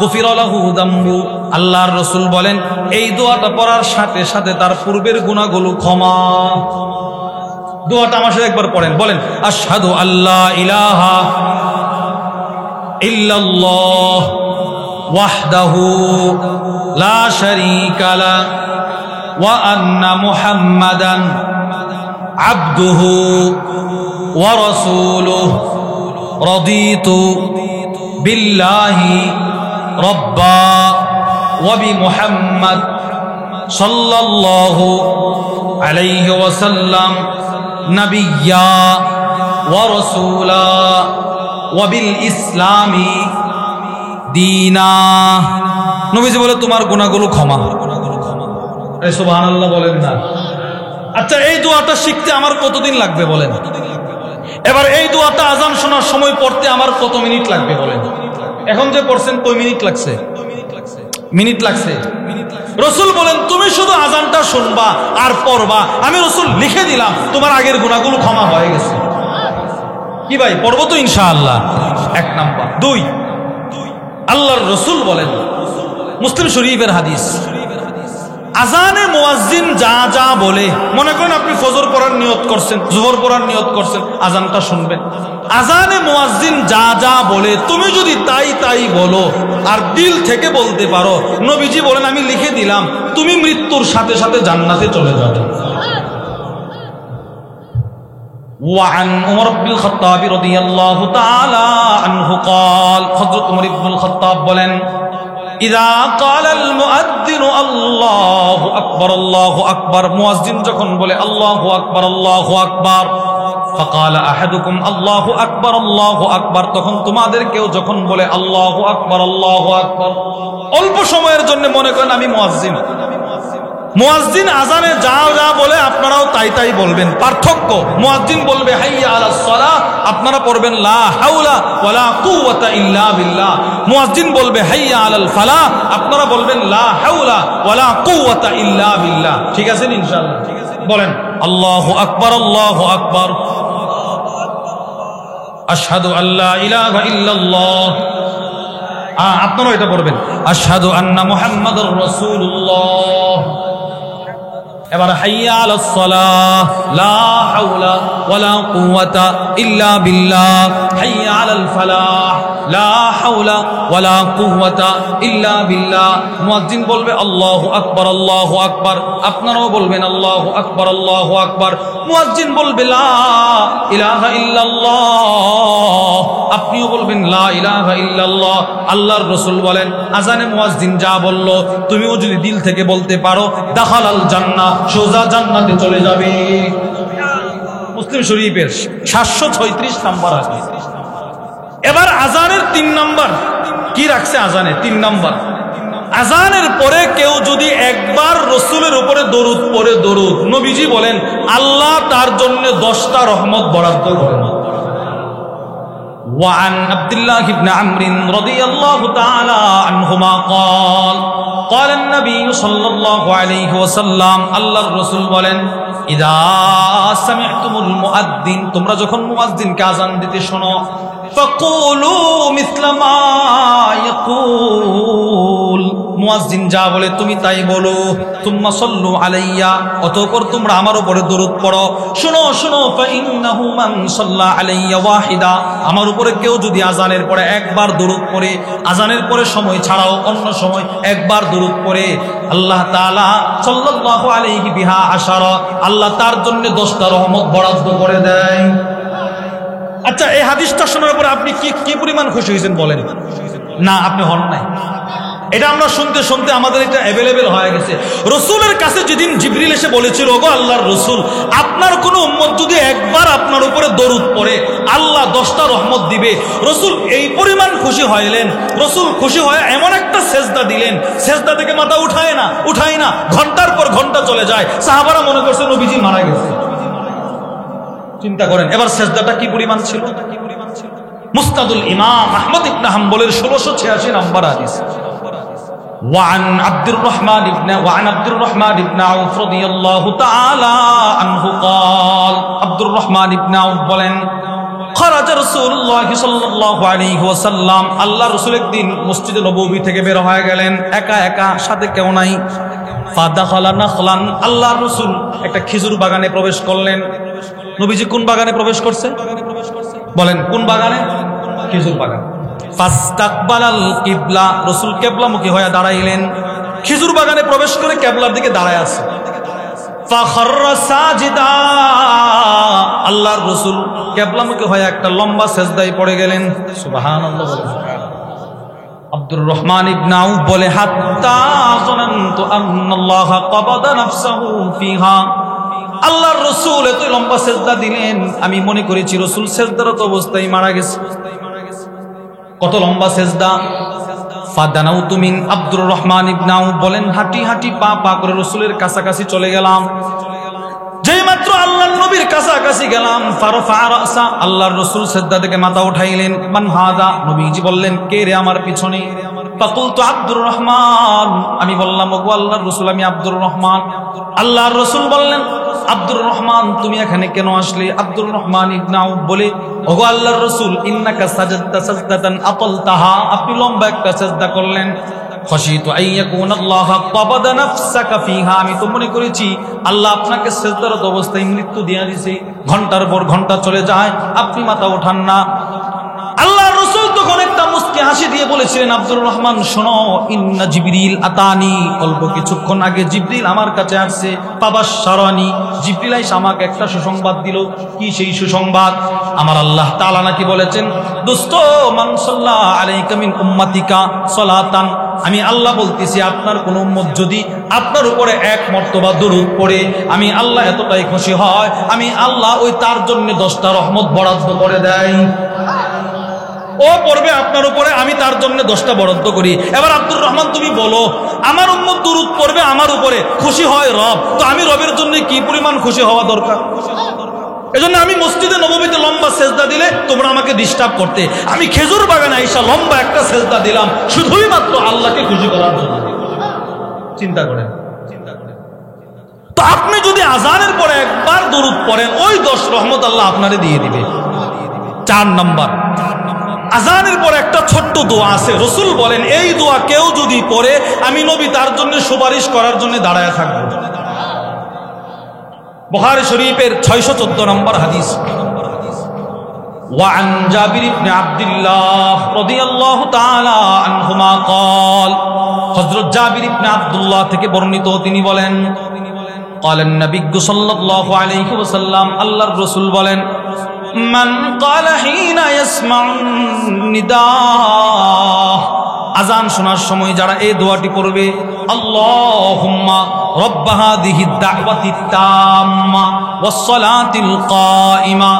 গুফিরা লাহু যামবু। আল্লাহর রাসূল বলেন, এই দোয়াটা পড়ার সাথে সাথে তার পূর্বের গুনাহগুলো ক্ষমা। দোয়াটা আমার সাথে একবার পড়েন, বলেন আশহাদু আল্লা ইলাহা ইল্লাল্লাহ ওয়াহদাহু লা শারীকা লা ওয়া আন্না মুহাম্মাদান আবদুহু ওয়া রাসূলুহু রাদিতু বিল্লাহি রাব্বা ওয়া বিমুহাম্মাদ সাল্লাল্লাহু আলাইহি ওয়াসাল্লাম নাবিয়্যা ওয়া রাসূলা ওয়া বিল ইসলামি দীনা। নবীজি বলে তোমার গুনাহগুলো ক্ষমা। এই সুবহানাল্লাহ বলেন না? আচ্ছা, এই দোয়াটা শিখতে আমার কতদিন লাগবে বলেন? এবার এই দোয়াটা আজান শোনার সময় পড়তে আমার কত মিনিট লাগবে বলেন? এখন যে পড়ছেন কয় মিনিট লাগছে? মিনিট লাগছে। রাসূল বলেন, তুমি শুধু আজানটা শুনবা আর পড়বা, আমি রাসূল লিখে দিলাম তোমার আগের গুনাহগুলো ক্ষমা হয়ে গেছে। কি ভাই, পড়বো তো ইনশাআল্লাহ? 1 নাম্বার। 2, আল্লাহর রাসূল বলেন, মুসলিম শরীফের হাদিস, আজানে মুয়াজ্জিন যা যা বলে, মনে করেন আপনি ফজর পড়ার নিয়ত করছেন, যোহর পড়ার নিয়ত করছেন, আজানটা শুনবেন। আজানে মুয়াজ্জিন যা যা বলে তুমি যদি তাই তাই বলো আর দিল থেকে বলতে পারো, নবীজি বলেন আমি লিখে দিলাম তুমি মৃত্যুর সাথে সাথে জান্নাতে চলে যাবে। وعن عمر بن الخطاب رضي الله تعالى عنه قال, حضرت عمر بن الخطاب বলেন, إذا قال المؤذن الله أكبر الله أكبر, মুয়াজ্জিন যখন বলে আল্লাহু আকবার আল্লাহু আকবার, فقال أحدكم الله أكبر الله أكبر, তখন তোমাদের কেউ যখন বলে আল্লাহু আকবার আল্লাহু আকবার, অল্প সময়ের জন্য মনে করেন আমি মুয়াজ্জিন, মুয়াজ্জিন আজানে যা যা বলে আপনারাও তাই তাই তাই বলবেন। পার্থক্য, মুয়াজ্জিন বলবে হাইয়া আলাস সালাহ, আপনারা পড়বেন লা হাওলা ওয়ালা কুওয়াতা ইল্লা বিল্লাহ। মুয়াজ্জিন বলবে হাইয়া আলাল ফালাহ, আপনারা বলবেন লা হাওলা ওয়ালা কুওয়াতা ইল্লা বিল্লাহ। ঠিক আছে ইনশাআল্লাহ? বলেন আল্লাহু আকবার, আল্লাহু আকবার, আশহাদু আল্লা ইলাহা ইল্লাল্লাহ। আপনারা এটা পড়বেন আশহাদু আন্না মুহাম্মাদুর রাসূলুল্লাহ। এবার হাইয়া আলাস সালাহ, লা হাওলা ওয়ালা কুওয়াতা ইল্লা বিল্লাহ। হাইয়া আলাল ফালাহ, লা হাওলা ওয়ালা কুওয়াতা ইল্লা বিল্লাহ। মুয়াজ্জিন বলবে আল্লাহু আকবার, আল্লাহু আকবার, আপনারাও বলবেন আল্লাহু আকবার, আল্লাহু আকবার। মুয়াজ্জিন বলবে লা ইলাহা ইল্লাল্লাহ, আপনিও বলবেন লা ইলাহা ইল্লাল্লাহ। আল্লাহর রাসূল বলেন আজানে মুয়াজ্জিন যা বলল তুমিও যদি দিল থেকে বলতে পারো, দাখালাল জান্নাহ, সোজা জান্নাতে চলে যাবে। মুসলিম শরীফের 736 নাম্বার হাদিস। এবার আজানের 3 নাম্বার কি রাখছে? আজানে 3 নাম্বার, আজানের পরে কেউ যদি একবার রাসূলের উপরে দরুদ পড়ে, দরুদ, নবীজি বলেন আল্লাহ তার জন্য 10টা রহমত বরাদ্দ করেন। وعن عبد الله بن عمرو رضي الله تعالى عنهما قال النبي صلى الله عليه وسلم, আল্লাহর রাসূল বলেন ইদা সামি'তুমুল মুআদ্দিন, তোমরা যখন মুয়াজ্জিনকে আযান দিতে শোনো, ফাকুলু মিসলা মা ইয়াকুল, মুয়াজ্জিন যা বলে তুমি তাই বলো। তুম্মা সাল্লু আলাইয়া, অতঃপর তোমরা আমার উপরে দরুদ পড়ো। শোনো শোনো, ফাইন্নাহু মান সাল্লা আলাইয়া ওয়াহিদা, আমার উপরে কেউ যদি আজানের পরে একবার দরুদ পড়ে, আজানের পরে সময় ছাড়াও অন্য সময় একবার দরুদ পড়ে, আল্লাহ তাআলা সাল্লাল্লাহু আলাইহি বিহা আশারা, আল্লাহ তার জন্য 10টা রহমত বরাদ্দ করে দেয়। আচ্ছা, এই হাদিসটা শোনার পরে আপনি কি পরিমাণ খুশি হয়েছেন বলেন? না, আপনি হন নাই। এটা আমরা শুনতে শুনতে আমাদের এটা অ্যাভেলেবেল হয়ে গেছে। রসুলের কাছে যেদিন জিবরিল এসে বলেছিল, ওগো আল্লাহর রসুল, আপনার কোন উম্মত যদি একবার আপনার উপরে দরুদ পড়ে আল্লাহ 10টা রহমত দিবে। রসুল এই পরিমাণ খুশি হইলেন, রসুল খুশি হয়ে এমন একটা সেজদা দিলেন, সেজদা থেকে মাথা উঠায় না, ঘন্টার পর ঘন্টা চলে যায়। সাহাবারা মনে করছে নবীজি মারা গেছে। চিন্তা করেন এবার সেজদাটা কি পরিমাণ ছিল। মুসনাদুল ইমাম আহমদ ইবনে হাম্বলের 1686 নাম্বার হাদিস। وعن عبد الرحمن بن عوف رضي الله تعالى عنه قال, عبد الرحمن بن عوف বলেন خرج رسول الله صلى الله عليه وسلم, আল্লাহ রাসূল একদিন মসজিদে নববী থেকে বের হয়ে গেলেন একা একা, সাথে কেউ নাই। ফাদাখালা নাখলান, আল্লাহ রাসূল একটা খেজুর বাগানে প্রবেশ করলেন। নবীজি কোন বাগানে প্রবেশ করছে বলেন? কোন বাগানে? খেজুর বাগান। ফাস্তাকবালাল কিবলা, রাসূল কিবলামুখী হয়ে দাঁড়াইলেন। খেজুর বাগানে প্রবেশ করে কিবলার দিকে দাঁড়ায় আছে। ফাখাররা সাজিদা, আল্লাহর রাসূল কিবলামুখী হয়ে একটা লম্বা সিজদায় পড়ে গেলেন। সুবহানাল্লাহ। আব্দুর রহমান ইবনে আউফ বলে হাত্তা যানানতু আন্নাল্লাহা ক্বাবাদা নাফসাহু ফিহা, আল্লাহর রাসূল এত লম্বা সিজদা দিলেন, আমি মনে করেছি রাসূল সিজদারত অবস্থায় মারা গেছে। কত লম্বা সিজদা। ফাদানাউতু মিন, আব্দুর রহমান ইবনে আউফ বলেন হাঁটি হাঁটি পা করে রাসূলের কাছাকাছি চলে গেলাম। যেই মাত্র আল্লাহর নবীর কাছাকাছি গেলাম, ফারফা রাসা, আল্লাহর রাসূল সিজদা থেকে মাথা উঠাইলেন। মান হাদা, নবীজি বললেন কে রে আমার পিছনে? ফাকুলতু আব্দুর রহমান, আমি বললাম ওগো আল্লাহর রাসূল, আমি আব্দুর রহমান। আল্লাহর রাসূল বললেন আব্দুর রহমান তুমি এখানে কেন আসলে? আব্দুর রহমান ইবনে আউফ বলে ওগো আল্লাহর রাসূল, ইন্নাকা সাজাদতা সাজদাতান আতালতাহা, আপনি লম্বা একটা সিজদা করলেন। খাশিতু আইয়াকুন আল্লাহ ক্বাবাদা নাফসাকা ফিহা, আমি তো মনে করেছি আল্লাহ আপনাকে সিজদারত অবস্থায় মৃত্যু দিয়ে দিয়েছে। ঘন্টার পর ঘন্টা চলে যায়, আপনি মাথা ওঠান না। আল্লাহর রাসূল তখন একটা মুস্কি হাসি দিয়ে বলেছিলেন আব্দুর রহমান শোনো, ইন্না জিবরিল আতানি, অল্প কিছুক্ষণ আগে জিবরিল আমার কাছে আসছে। ফাবাশশারানি, জিবরিল এসে আমাকে একটা সুসংবাদ দিল। কি সেই সুসংবাদ? আমার আল্লাহ তাআলা নাকি বলেছেন দোস্ত, মান সাল্লা আলাইকা মিন উম্মাতিকা সালাতান, আমি আল্লাহ বলতেছি আপনার কোন উম্মত যদি আপনার উপরে এক মর্তবা দরুদ পড়ে, আমি আল্লাহ এতটাই খুশি হয়, আমি আল্লাহ ওই তার জন্য 10টা রহমত বরাদ্দ করে দেয়। ও পড়বে আপনার উপরে, আমি তার জন্য 10টা বরাদ্দ করি। এবার আব্দুর রহমান তুমি বলো, আমার উম্মত দুরূদ পড়বে আমার উপরে, খুশি হয় রব, তো আমি রবের জন্য কি পরিমাণ খুশি হওয়া দরকার? এজন্য আমি মসজিদে নববীতে লম্বা সেজদা দিলে তোমরা আমাকে ডিস্টার্ব করতে, আমি খেজুর বাগানে আইসা লম্বা একটা সেজদা দিলাম শুধুই মাত্র আল্লাহকে খুশি করার জন্য। চিন্তা করেন। তো আপনি যদি আজানের পরে একবার দরুদ পড়েন, ওই 10 রহমত আল্লাহ আপনারে দিয়ে দিবে। 4 নাম্বার, আজানের পরে একটা ছোট্ট দোয়া আছে, রসুল বলেন এই দোয়া কেউ যদি পড়ে আমি নবী তার জন্য সুপারিশ করার জন্য দাঁড়ায় থাকবো। বুখারী শরীফের 614 নম্বর হাদিস, وعن جابر بن عبد الله رضي الله تعالى عنهما قال, হযরত জাবির ইবনে আব্দুল্লাহ থেকে বর্ণিত, তিনি বলেন قال النبي صلى الله عليه وسلم, আল্লাহর রাসূল বলেন মান قال حين يسمع النداء, আজান শোনার সময় যারা এই দোয়াটি পড়বে, আল্লাহুম্মা রব্ব হাযিহিদ দাওয়াতিত তাম্মা ওয়াস সালাতিল কাইমা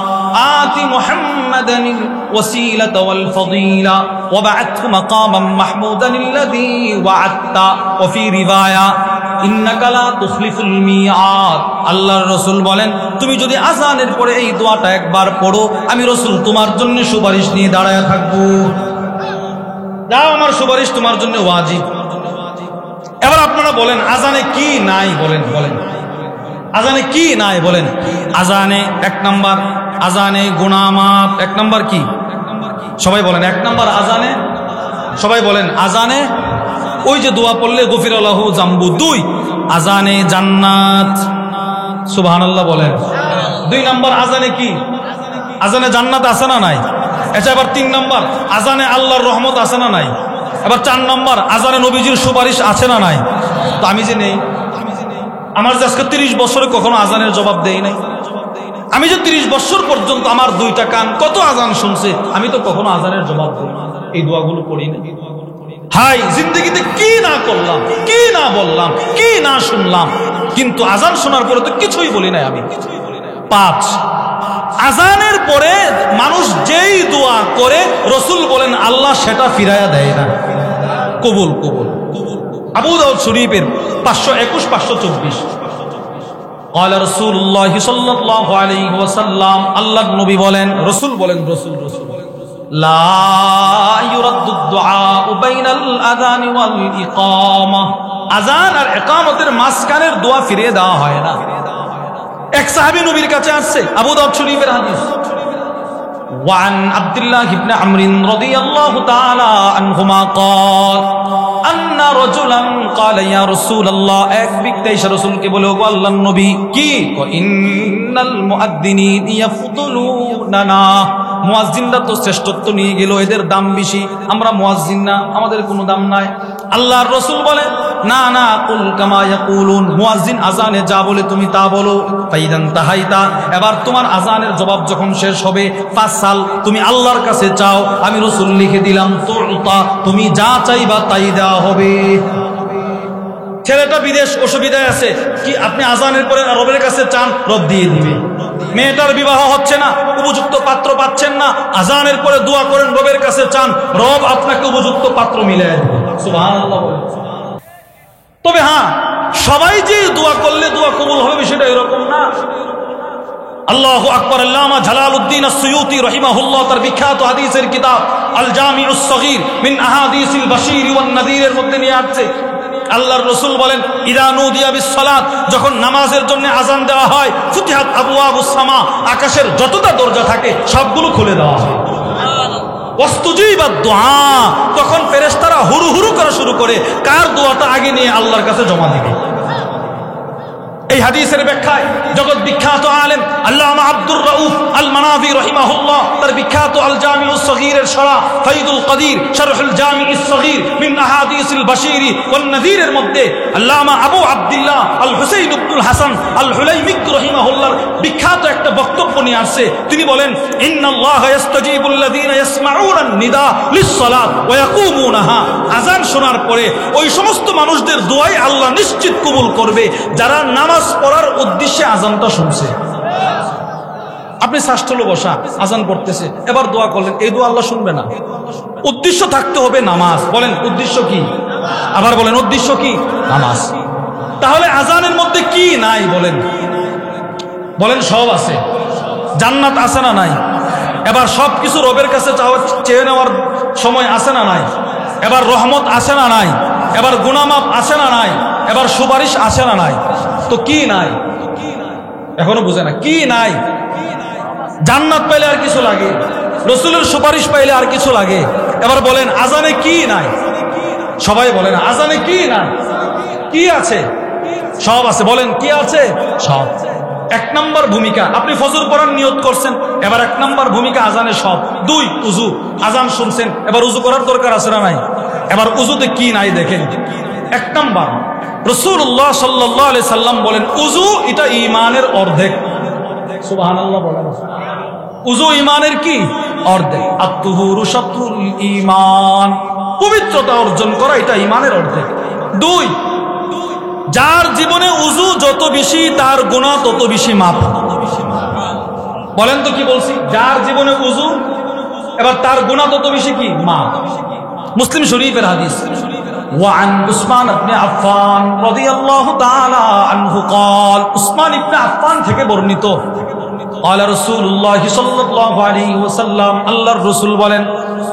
আতি মুহাম্মাদানিল ওয়াসিলাতা ওয়াল ফাদিলা ওয়া বা'আতহু মাকামান মাহমুদানিল্লাযী ওয়া'আদতা ওয়া ফি রিওয়ায়া ইন্নাকা লা তুখলিফুল মিআদ। আল্লাহর রাসূল বলেন তুমি যদি আজানের পরে এই দোয়াটা একবার পড়ো, আমি রাসূল তোমার জন্য সুপারিশ নিয়ে দাঁড়ায় থাকবো। যাও, আমার সুপারিশ তোমার জন্য ওয়াজিব। এবার আপনারা বলেন আজানে কি নাই, বলেন বলেন আজানে কি নাই বলেন। আজানে 1 নাম্বার, আজানে গুনাহ মাফ। 1 নাম্বার কি? সবাই বলেন 1 নাম্বার আজানে, সবাই বলেন আজানে ওই যে দোয়া পড়লে গফিরা লাহু জামবু। 2 আজানে জান্নাত, সুবহানাল্লাহ বলেন। 2 নাম্বার আজানে কি? আজানে জান্নাত আছে না নাই? আচ্ছা, এবার 3 নাম্বার আজানে আল্লাহর রহমত আছে না নাই? এবার 4 নাম্বার আজানে নবীজির সুপারিশ আছে না নাই? তো আমি যে নেই, আমার যে আজকে 30 বছরে কখনো আজানের জবাব দেই নাই, আমি যে 30 বছর পর্যন্ত আমার 2টা কান কত আজান শুনছে, আমি তো কখনো আজানের জবাব দেই না, এই দোয়াগুলো পড়ি না। হাই জিন্দগিতে কি না করলাম, কি না বললাম, কি না শুনলাম, কিন্তু আজান শোনার পরে তো কিছুই বলি নাই আমি। 5 আজানের পরে মানুষ যেই দোয়া করে রাসূল বলেন আল্লাহ সেটা ফিরায়া দেয় না, কবুল কবুল। আবু দাউদ শরীফের 521 524 قال رسول الله صلى الله عليه وسلم, আল্লাহর নবী বলেন, রাসূল বলেন, রাসূল লা ইউরাদ্দু দুআ বাইনাল আযান ওয়াল ইকামা, আযান আর ইকামতের মাঝখানের দোয়া ফিরিয়ে দেওয়া হয় না। এক সাহাবী নবীর কাছে আসছে, আবু দাউদ শরীফের হাদিস, وعن عبد الله بن عمرو رضي الله تعالى عنهما قال أن رجلا قال يا رسول الله, এক ব্যক্তি এসে রাসূলকে বলে, ও আল্লাহর নবী, কি? ইন্নাল মুআদ্দিনিন ইয়াফদুলুনানা, মুয়াজ্জিনরা তো শ্রেষ্ঠত্ব নিয়ে গেল, এদের দাম বেশি, আমরা মুয়াজ্জিন না, আমাদের কোনো দাম নাই। আল্লাহর রাসূল বলেন না না, কুল কামা ইয়াকুলুন, মুয়াজ্জিন আজানে যা বলে তুমি তা বলো। ফাইদান তাহাইতা, এবার তোমার আজানের জবাব যখন শেষ হবে, ফাসাল, তুমি আল্লাহর কাছে চাও, আমি রাসূল লিখে দিলাম তুতা, তুমি যা চাইবা তাই দেওয়া হবে। ছেলেটা বিদেশ অসুবিধায় আছে, কি আপনি আজানের পরে রবের কাছে চান, রব দিয়ে দিবে। মেয়েটার বিবাহ হচ্ছে না, উপযুক্ত পাত্র পাচ্ছেন না, আজানের পরে দোয়া করেন, রবের কাছে চান, রব আপনাকে উপযুক্ত পাত্র মিলিয়ে দেবে। সুবহানাল্লাহ। তবে হ্যাঁ, সবাই যে দোয়া করলে দোয়া কবুল হবে বিষয়টা এরকম না। আল্লাহু আকবার। আল্লামা জালালউদ্দিন আস-সুয়ুতি রাহিমাহুল্লাহ তার বিখ্যাত হাদিসের কিতাব আল জামিউস সগীর মিন আহাদিসিল বাশীর ওয়ান নাযীরের মধ্যে নিয়ে আসছে, আল্লাহর রাসূল বলেন ইদা নুদিয়া বিস সালাত, যখন নামাজের জন্য আযান দেওয়া হয়, ফুতিহাত আবওয়াবুস সামা, আকাশের যতটা দরজা থাকে সবগুলো খুলে দেওয়া হয়। ওয়াস্তুজিবাদ দুআ, তখন ফেরেশতারা হুরু হুরু করা শুরু করে, কার দোয়াটা আগে নিয়ে আল্লাহর কাছে জমা দিবে। এই হাদিসের ব্যাখ্যায় জগৎ বিখ্যাত আলেম আল্লামা আব্দুর রাউফ আল মানাভি রাহিমাহুল্লাহ তার বিখ্যাত আল জামিউস সগীরের শরহ ফাইদুল কাদির শরহুল জামিউস সগীর মিন আহাদিসিল বাশীরি ওয়ান নাযীরের মধ্যে আল্লামা আবু আব্দুল্লাহ আল হুসাইন ইবনুল হাসান আল হুলাইমি রাহিমাহুল্লাহর বিখ্যাত একটা বক্তব্য নিয়ে আসছে। তিনি বলেন ইন্নাল্লাহা ইয়াস্তাজিবুল লাযীনা ইয়াসমাউনা নিদা লিস-সালাত ওয়া ইয়াকুমুনাহা, আযান শোনার পরে ওই সমস্ত মানুষদের দোয়াই আল্লাহ নিশ্চিত কবুল করবে যারা নামাজ পড়ার উদ্দেশ্যে আযানটা শুনছে। আপনি শ্বাসটলে বসা, আজান পড়তেছে, এবার দোয়া করলেন, এই দোয়া আল্লাহ শুনবে না। উদ্দেশ্য থাকতে হবে নামাজ। বলেন উদ্দেশ্য কি? আবার বলেন উদ্দেশ্য কি? নামাজ। তাহলে আজানের মধ্যে কি নাই? বলেন বলেন সব আছে। জান্নাত আছে না নাই? এবার সব কিছু রবের কাছে চেয়ে নেওয়ার সময় আছে না নাই? এবার রহমত আছে না নাই? এবার গুনামাপ আছে না নাই? এবার সুপারিশ আছে না নাই? তো কি নাই? এখনো বুঝে না কি নাই? জান্নাত পাইলে আর কিছু লাগে? রসুলের সুপারিশ পাইলে আর কিছু লাগে? এবার বলেন আজানে কি নাই? সবাই বলেন আজানে কি নাই? কি আছে? সব আছে। বলেন কি আছে? সব। এক নম্বর ভূমিকা, আপনি ফজর পড়ার নিয়ত করছেন, এবার এক নম্বর ভূমিকা আজানে সব। দুই, উজু। আজান শুনছেন, এবার উজু করার দরকার আছে না নাই? এবার উজুতে কি নাই দেখেন। এক নম্বর, রাসূলুল্লাহ সাল্লাল্লাহু আলাইহি সাল্লাম বলেন উজু এটা ঈমানের অর্ধেক। সুবহানাল্লাহ বলেন। উজু ঈমানের কি? অর্ধেক। আত-তুহুরু শাতরুল ঈমান, পবিত্রতা অর্জন করা এটা ঈমানের অর্ধেক। দুই, যার জীবনে উজু যত বেশি তার গুনাহ তত বেশি মাফ। বলেন তো কি বলছি? যার জীবনে উজু, এবার তার গুনাহ তত বেশি কি? মাফ। মুসলিম শরীফের হাদিস। وعن عثمان بن عفان رضي الله تعالى عنه قال, উসমান ইবনে আফফান থেকে বর্ণিত, قال رسول الله صلى الله عليه وسلم, আল্লাহর রাসূল বলেন,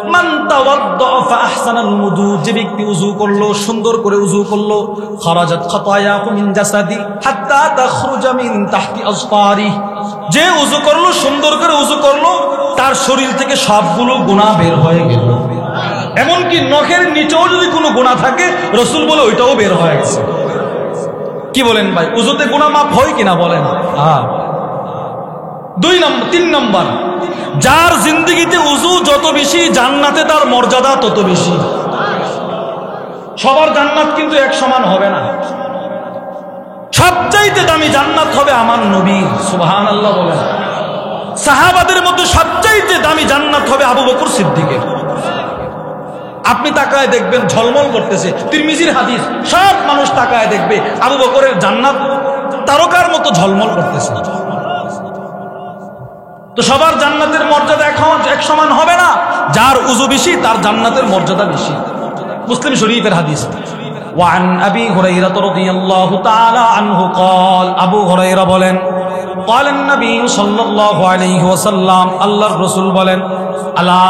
মান তাওয়াদ্দা ফাহসানাল উযু, যে ব্যক্তি উযু করলো, সুন্দর করে উযু করলো, খারাজাত খাতায়াহু মিন জাসাদি হাত্তা তাখরুজা মিন তাহতি আযফারি, যে উযু করলো, সুন্দর করে উযু করলো, তার শরীর থেকে সবগুলো গুনাহ বের হয়ে গেল। এমনকি নখের নিচেও যদি কোনো গুনাহ থাকে, রাসূল বলে ওইটাও বের হয়ে গেছে। কি বলেন ভাই? উযুতে গুনাহ মাফ হয় কিনা বলেন? হ্যাঁ। তিন নম্বর, যার জিন্দেগিতে উযু যত বেশি, জান্নাতে তার মর্যাদা তত বেশি। সবার জান্নাত কিন্তু এক সমান হবে না। সবচাইতে দামি জান্নাত হবে আমার নবীর। সুবহানাল্লাহ বলেন। সাহাবাদের মধ্যে সবচাইতে দামি জান্নাত হবে আবু বকর সিদ্দিকের। আপনি তাকায় দেখবেন ঝলমল করতেছে, তিরমিজির হাদিস, সব মানুষ তাকায় দেখবে আবু বকরের জান্নাত তারকার মতো ঝলমল করতেছে। তো সবার জান্নাতের মর্যাদা এখন এক সমান হবে না। যার উযু বেশি তার জান্নাতের মর্যাদা বেশি। মুসলিম শরীফের হাদিস। وعن أبي هريرة رضي الله تعالى عنه قال, আবু হুরায়রা বলেন, قال النبي صلى الله عليه وسلم, আল্লাহর রাসূল বলেন, আলা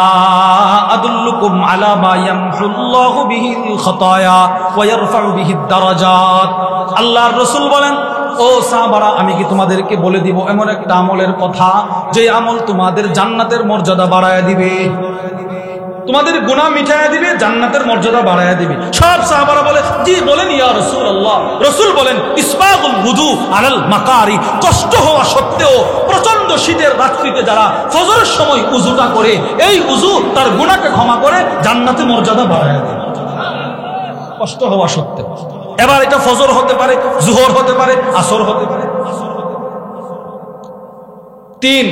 আদুল্লুকুম আলা মা ইয়ামহুল্লাহু বিহিল খাতায়া ওয়া ইয়ারফাউ বিহিদ দারাজাত। আল্লাহর রাসূল বলেন, ও সাহাবারা, আমি কি তোমাদেরকে বলে দিব এমন একটা আমলের কথা, যে আমল তোমাদের জান্নাতের মর্যাদা বাড়ায় দিবে, তোমাদের গুনাহ মিটায়া দিবে, জান্নাতের মর্যাদা বাড়ায়া দিবে। সব সাহাবারা বলে, জি বলেন ইয়া রাসূলুল্লাহ। রাসূল বলেন, ইসবাগুল wudu আলাল মাকারি, কষ্ট হওয়া সত্ত্বেও প্রচন্ড শীতের রাত্রিতে যারা ফজরের সময় উযুটা করে, এই উযু তার গুনাহকে ক্ষমা করে, জান্নাতে মর্যাদা বাড়ায়া দেয়, কষ্ট হওয়া সত্ত্বেও। এবার এটা ফজর হতে পারে, জোহর হতে পারে, আসর হতে পারে। তিন,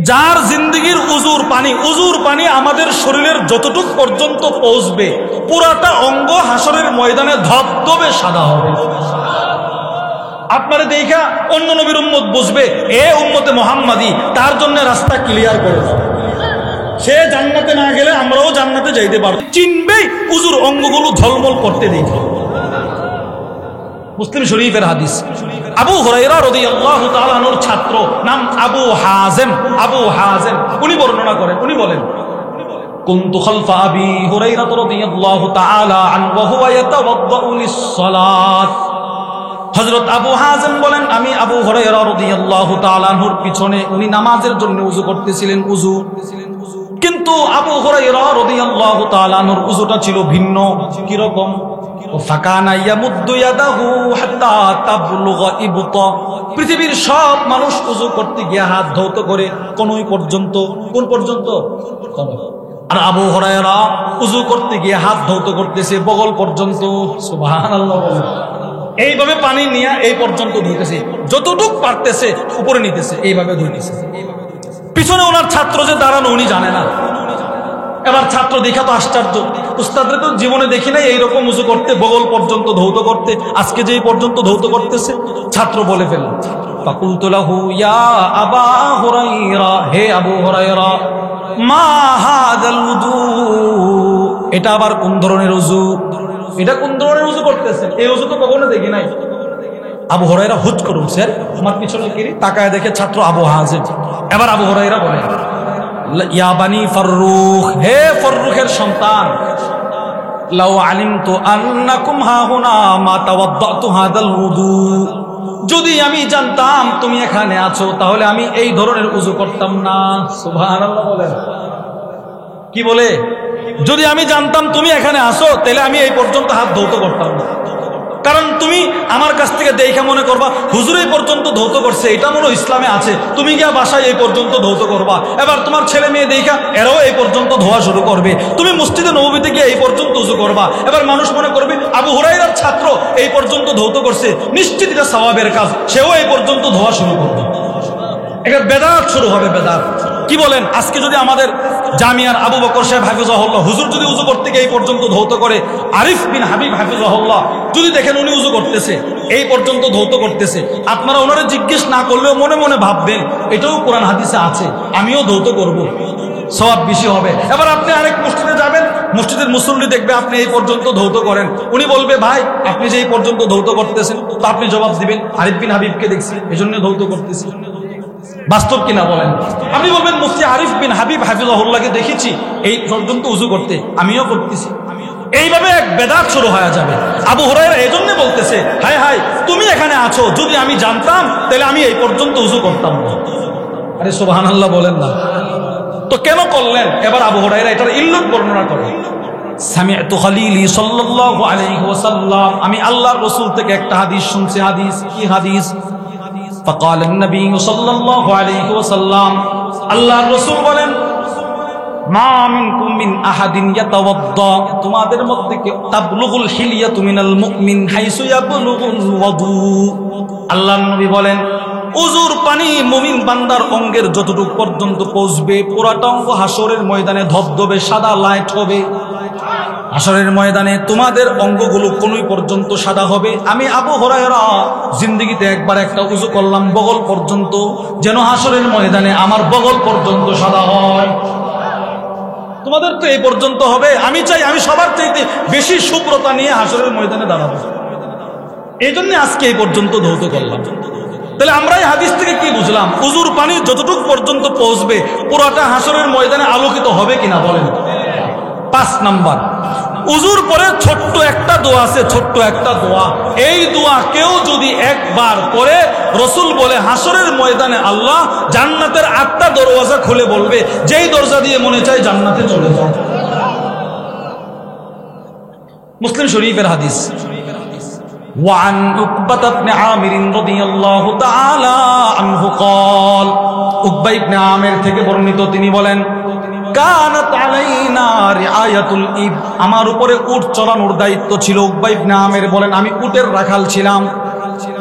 যার জিন্দেগির উজুর পানি আমাদের শরীরের যতটুক পর্যন্ত পৌঁছবে, পুরাটা অঙ্গ হাসরের ময়দানে ধবধবে সাদা হবে। আপনারা দেখা অন্য নবীর উম্মত বুঝবে, এ উম্মতে মুহাম্মাদি, তার জন্য রাস্তা ক্লিয়ার করে দাও। সে জান্নাতে না গেলে আমরাও জান্নাতে যাইতে পারব। চিনবেই উজুর অঙ্গগুলো ঝলমল করতে দেখবে। মুসলিম শরীফের হাদিস। আবু হুরায়রা রাদিয়াল্লাহু তাআলা আনহুর ছাত্র, নাম আবু হাযিম। আবু হাযিম উনি বর্ণনা করেন, উনি বলেন, কুনতু খালফা আবি হুরায়রা রাদিয়াল্লাহু তাআলা আনহু ওয়া হুয়া ইয়াতাওয়াদ্দাউ লিস-সালাত। হযরত আবু হাযিম বলেন, আমি আবু হুরায়রা রাদিয়াল্লাহু তাআলা আনহুর পিছনে, উনি নামাজের জন্য উযু করতেছিলেন। কিন্তু আবু হুরায়রা রাদিয়াল্লাহু তাআলা আনহুর উযুটা ছিল ভিন্ন। কি রকম? ফাকানা ইয়ামুদ্দু ইয়াদাহু হাত্তা তাবলুগা ইবতা। পৃথিবীর সব মানুষ উযু করতে গিয়ে হাত ধৌত করে কোনই পর্যন্ত। কোন পর্যন্ত? আর আবু হুরায়রা উযু করতে গিয়ে হাত ধৌত করতেছে বগল পর্যন্ত। সুবহানাল্লাহ। এইভাবে পানি নিয়ে এই পর্যন্ত ধুইতেছে, যতটুক পারতেছে উপরে নিতেছে, এইভাবে ধুইতেছে। পিছনে ওনার ছাত্র যে দাঁড়ানো, উনি জানে না। এবার ছাত্র দেখা তো আশ্চর্য, উস্তাদরে তো জীবনে দেখি নাই এইরকম উযু করতে, বগল পর্যন্ত ধৌত করতে, আজকে যে পর্যন্ত ধৌত করতেছে। ছাত্র বলে ফেলল, ফাকুলতু লাহু ইয়া আবা হুরায়রা, হে আবু হুরায়রা, মা হাযাল উযু, এটা আবার কোন ধরনের উযু? এটা কোন ধরনের উযু করতেছেন? এই উযু তো কখনো দেখি নাই। আবু হুরায়রা হুট করুন, স্যার আমার পিছনে কিরি তাকায় দেখে ছাত্র আবু হাজিম। এবার আবু হুরায়রা বলে, ইয়া বানি ফাররুখ, হে ফাররুখের সন্তান, লাউ আলিমতু আন্নাকুম হাহুনা মা তাওয়াদ্দাতু হাযাল উযু, যদি আমি জানতাম তুমি এখানে আছো তাহলে আমি এই ধরনের উযু করতাম না। সুবহানাল্লাহ বলেন। কি বলে? যদি আমি জানতাম তুমি এখানে আসো তাহলে আমি এই পর্যন্ত হাত ধৌত করতাম না। কারণ তুমি আমার কাছ থেকে দেখে মনে করবা হুজুর এই পর্যন্ত ধৌত করছে, এটা মনে ইসলামে আছে, তুমি গিয়া বাসায় এই পর্যন্ত ধৌত করবা। এবার তোমার ছেলে মেয়ে দেখা এরাও এই পর্যন্ত ধোয়া শুরু করবে, তুমি মসজিদে নববীতে গিয়ে এই পর্যন্ত উযু করবা। এবার মানুষ মনে করবে আবু হুরায়রার ছাত্র এই পর্যন্ত ধৌত করছে, নিশ্চিত এটা সওয়াবের কাজ, সেও এই পর্যন্ত ধোয়া শুরু করবে। এটা বেদাত শুরু হবে, বেদাত। কি বলেন? আজকে যদি আমাদের জামিয়ার আবু বকর সাহেব হাফিজাহুল্লাহ হুজুর যদি উযু করতে গিয়ে এই পর্যন্ত ধৌত করে, আরিফ বিন হাবিব হাফিজাহুল্লাহ যদি দেখেন উনি উযু করতেছে, এই পর্যন্ত ধৌত করতেছে, আপনারা ওনারে জিজ্ঞেস না করলেও মনে মনে ভাববেন এটাও কোরআন হাদিসে আছে, আমিও ধৌত করব, সওয়াব বেশি হবে। এবার আপনি আরেক মসজিদে যাবেন, মসজিদের মুসল্লি দেখবে আপনি এই পর্যন্ত ধৌত করেন, উনি বলবে ভাই আপনি যে এই পর্যন্ত ধৌত করতেছেন, তো আপনি জবাব দিবেন আরিফ বিন হাবিবকে দেখছি এজন্য ধৌত করতেছি। বাস্তব কিনা বলেন? আপনি বলবেন মুফতি আরিফ বিন হাবিব হাফিজাহুল্লাহকে দেখেছি এই পর্যন্ত উযু করতে, আমিও করতেছি। এইভাবে এক বেদাত শুরু হয়ে যাবে। আবু হুরায়রা এই জন্য বলতেছে, হায় হায় তুমি এখানে আছো, যদি আমি জানতাম তাহলে আমি এই পর্যন্ত উযু করতাম না। আরে সুবহানাল্লাহ বলেন না। তো কেন করলেন? এবার আবু হুরায়রা এটার ইল্লত বর্ণনা করেন। সামি'তু খলিলি সাল্লাল্লাহু আলাইহি ওয়াসাল্লাম, আমি আল্লাহর রাসূল থেকে একটা হাদিস শুনছি। হাদিস কি? হাদিস فقال النبي صلى الله عليه وسلم, আল্লাহর রাসূল বলেন, মা মিনকুম মিন আহাদিন ইয়াতাওয়াদ্দা, তোমাদের মধ্যে কেউ তাবলুগুল হিলিয়াতু মিনাল মুমিন হাইসু ইয়াবলুগুল ওয়াদু, আল্লাহর নবী বলেন উযুর পানি মুমিন বান্দার অঙ্গের যতটুকু পর্যন্ত পৌঁছবে, পুরাটা অঙ্গ হাসরের ময়দানে ধবধবে সাদা লাইট হবে। হাসরের ময়দানে তোমাদের অঙ্গগুলো কোনই পর্যন্ত সাদা হবে। আমি আবু হুরায়রা জিন্দেগিতে একবার একটা উযু করলাম বগল পর্যন্ত, যেন হাসরের ময়দানে আমার বগল পর্যন্ত সাদা হয়। তোমাদের তো এই পর্যন্ত হবে, আমি চাই আমি সবার চাইতে বেশি শুভ্রতা নিয়ে হাসরের ময়দানে দাঁড়াবো। এই জন্য আজকে এই পর্যন্ত ধৌত করলাম। তাহলে আমরা এই হাদিস থেকে কি বুঝলাম? উযুর পানি যতটুকু পর্যন্ত পৌঁছবে পুরাটা হাসরের ময়দানে আলোকিত হবে কিনা বলেন? 5 নাম্বার, উযুর পরে ছোট্ট একটা দোয়া আছে, ছোট্ট একটা দোয়া। এই দোয়া কেউ যদি একবার পড়ে, রাসূল বলে হাসরের ময়দানে আল্লাহ জান্নাতের 8টা দরওয়াজা খুলে বলবে, যেই দরজা দিয়ে মনে চায় জান্নাতে চলে যাও। মুসলিম শরীফের হাদিস। وعن عقبة بن عامر رضي الله تعالى عنه قال, উকবা ইবনে আমির থেকে বর্ণিত, তিনি বলেন, কানাত আলাইনা রিআয়াতুল ইব, আমার উপরে উট চড়ানোর দায়িত্ব ছিল। উকবা ইবনে আমির বলেন, আমি উটের রাখাল ছিলাম,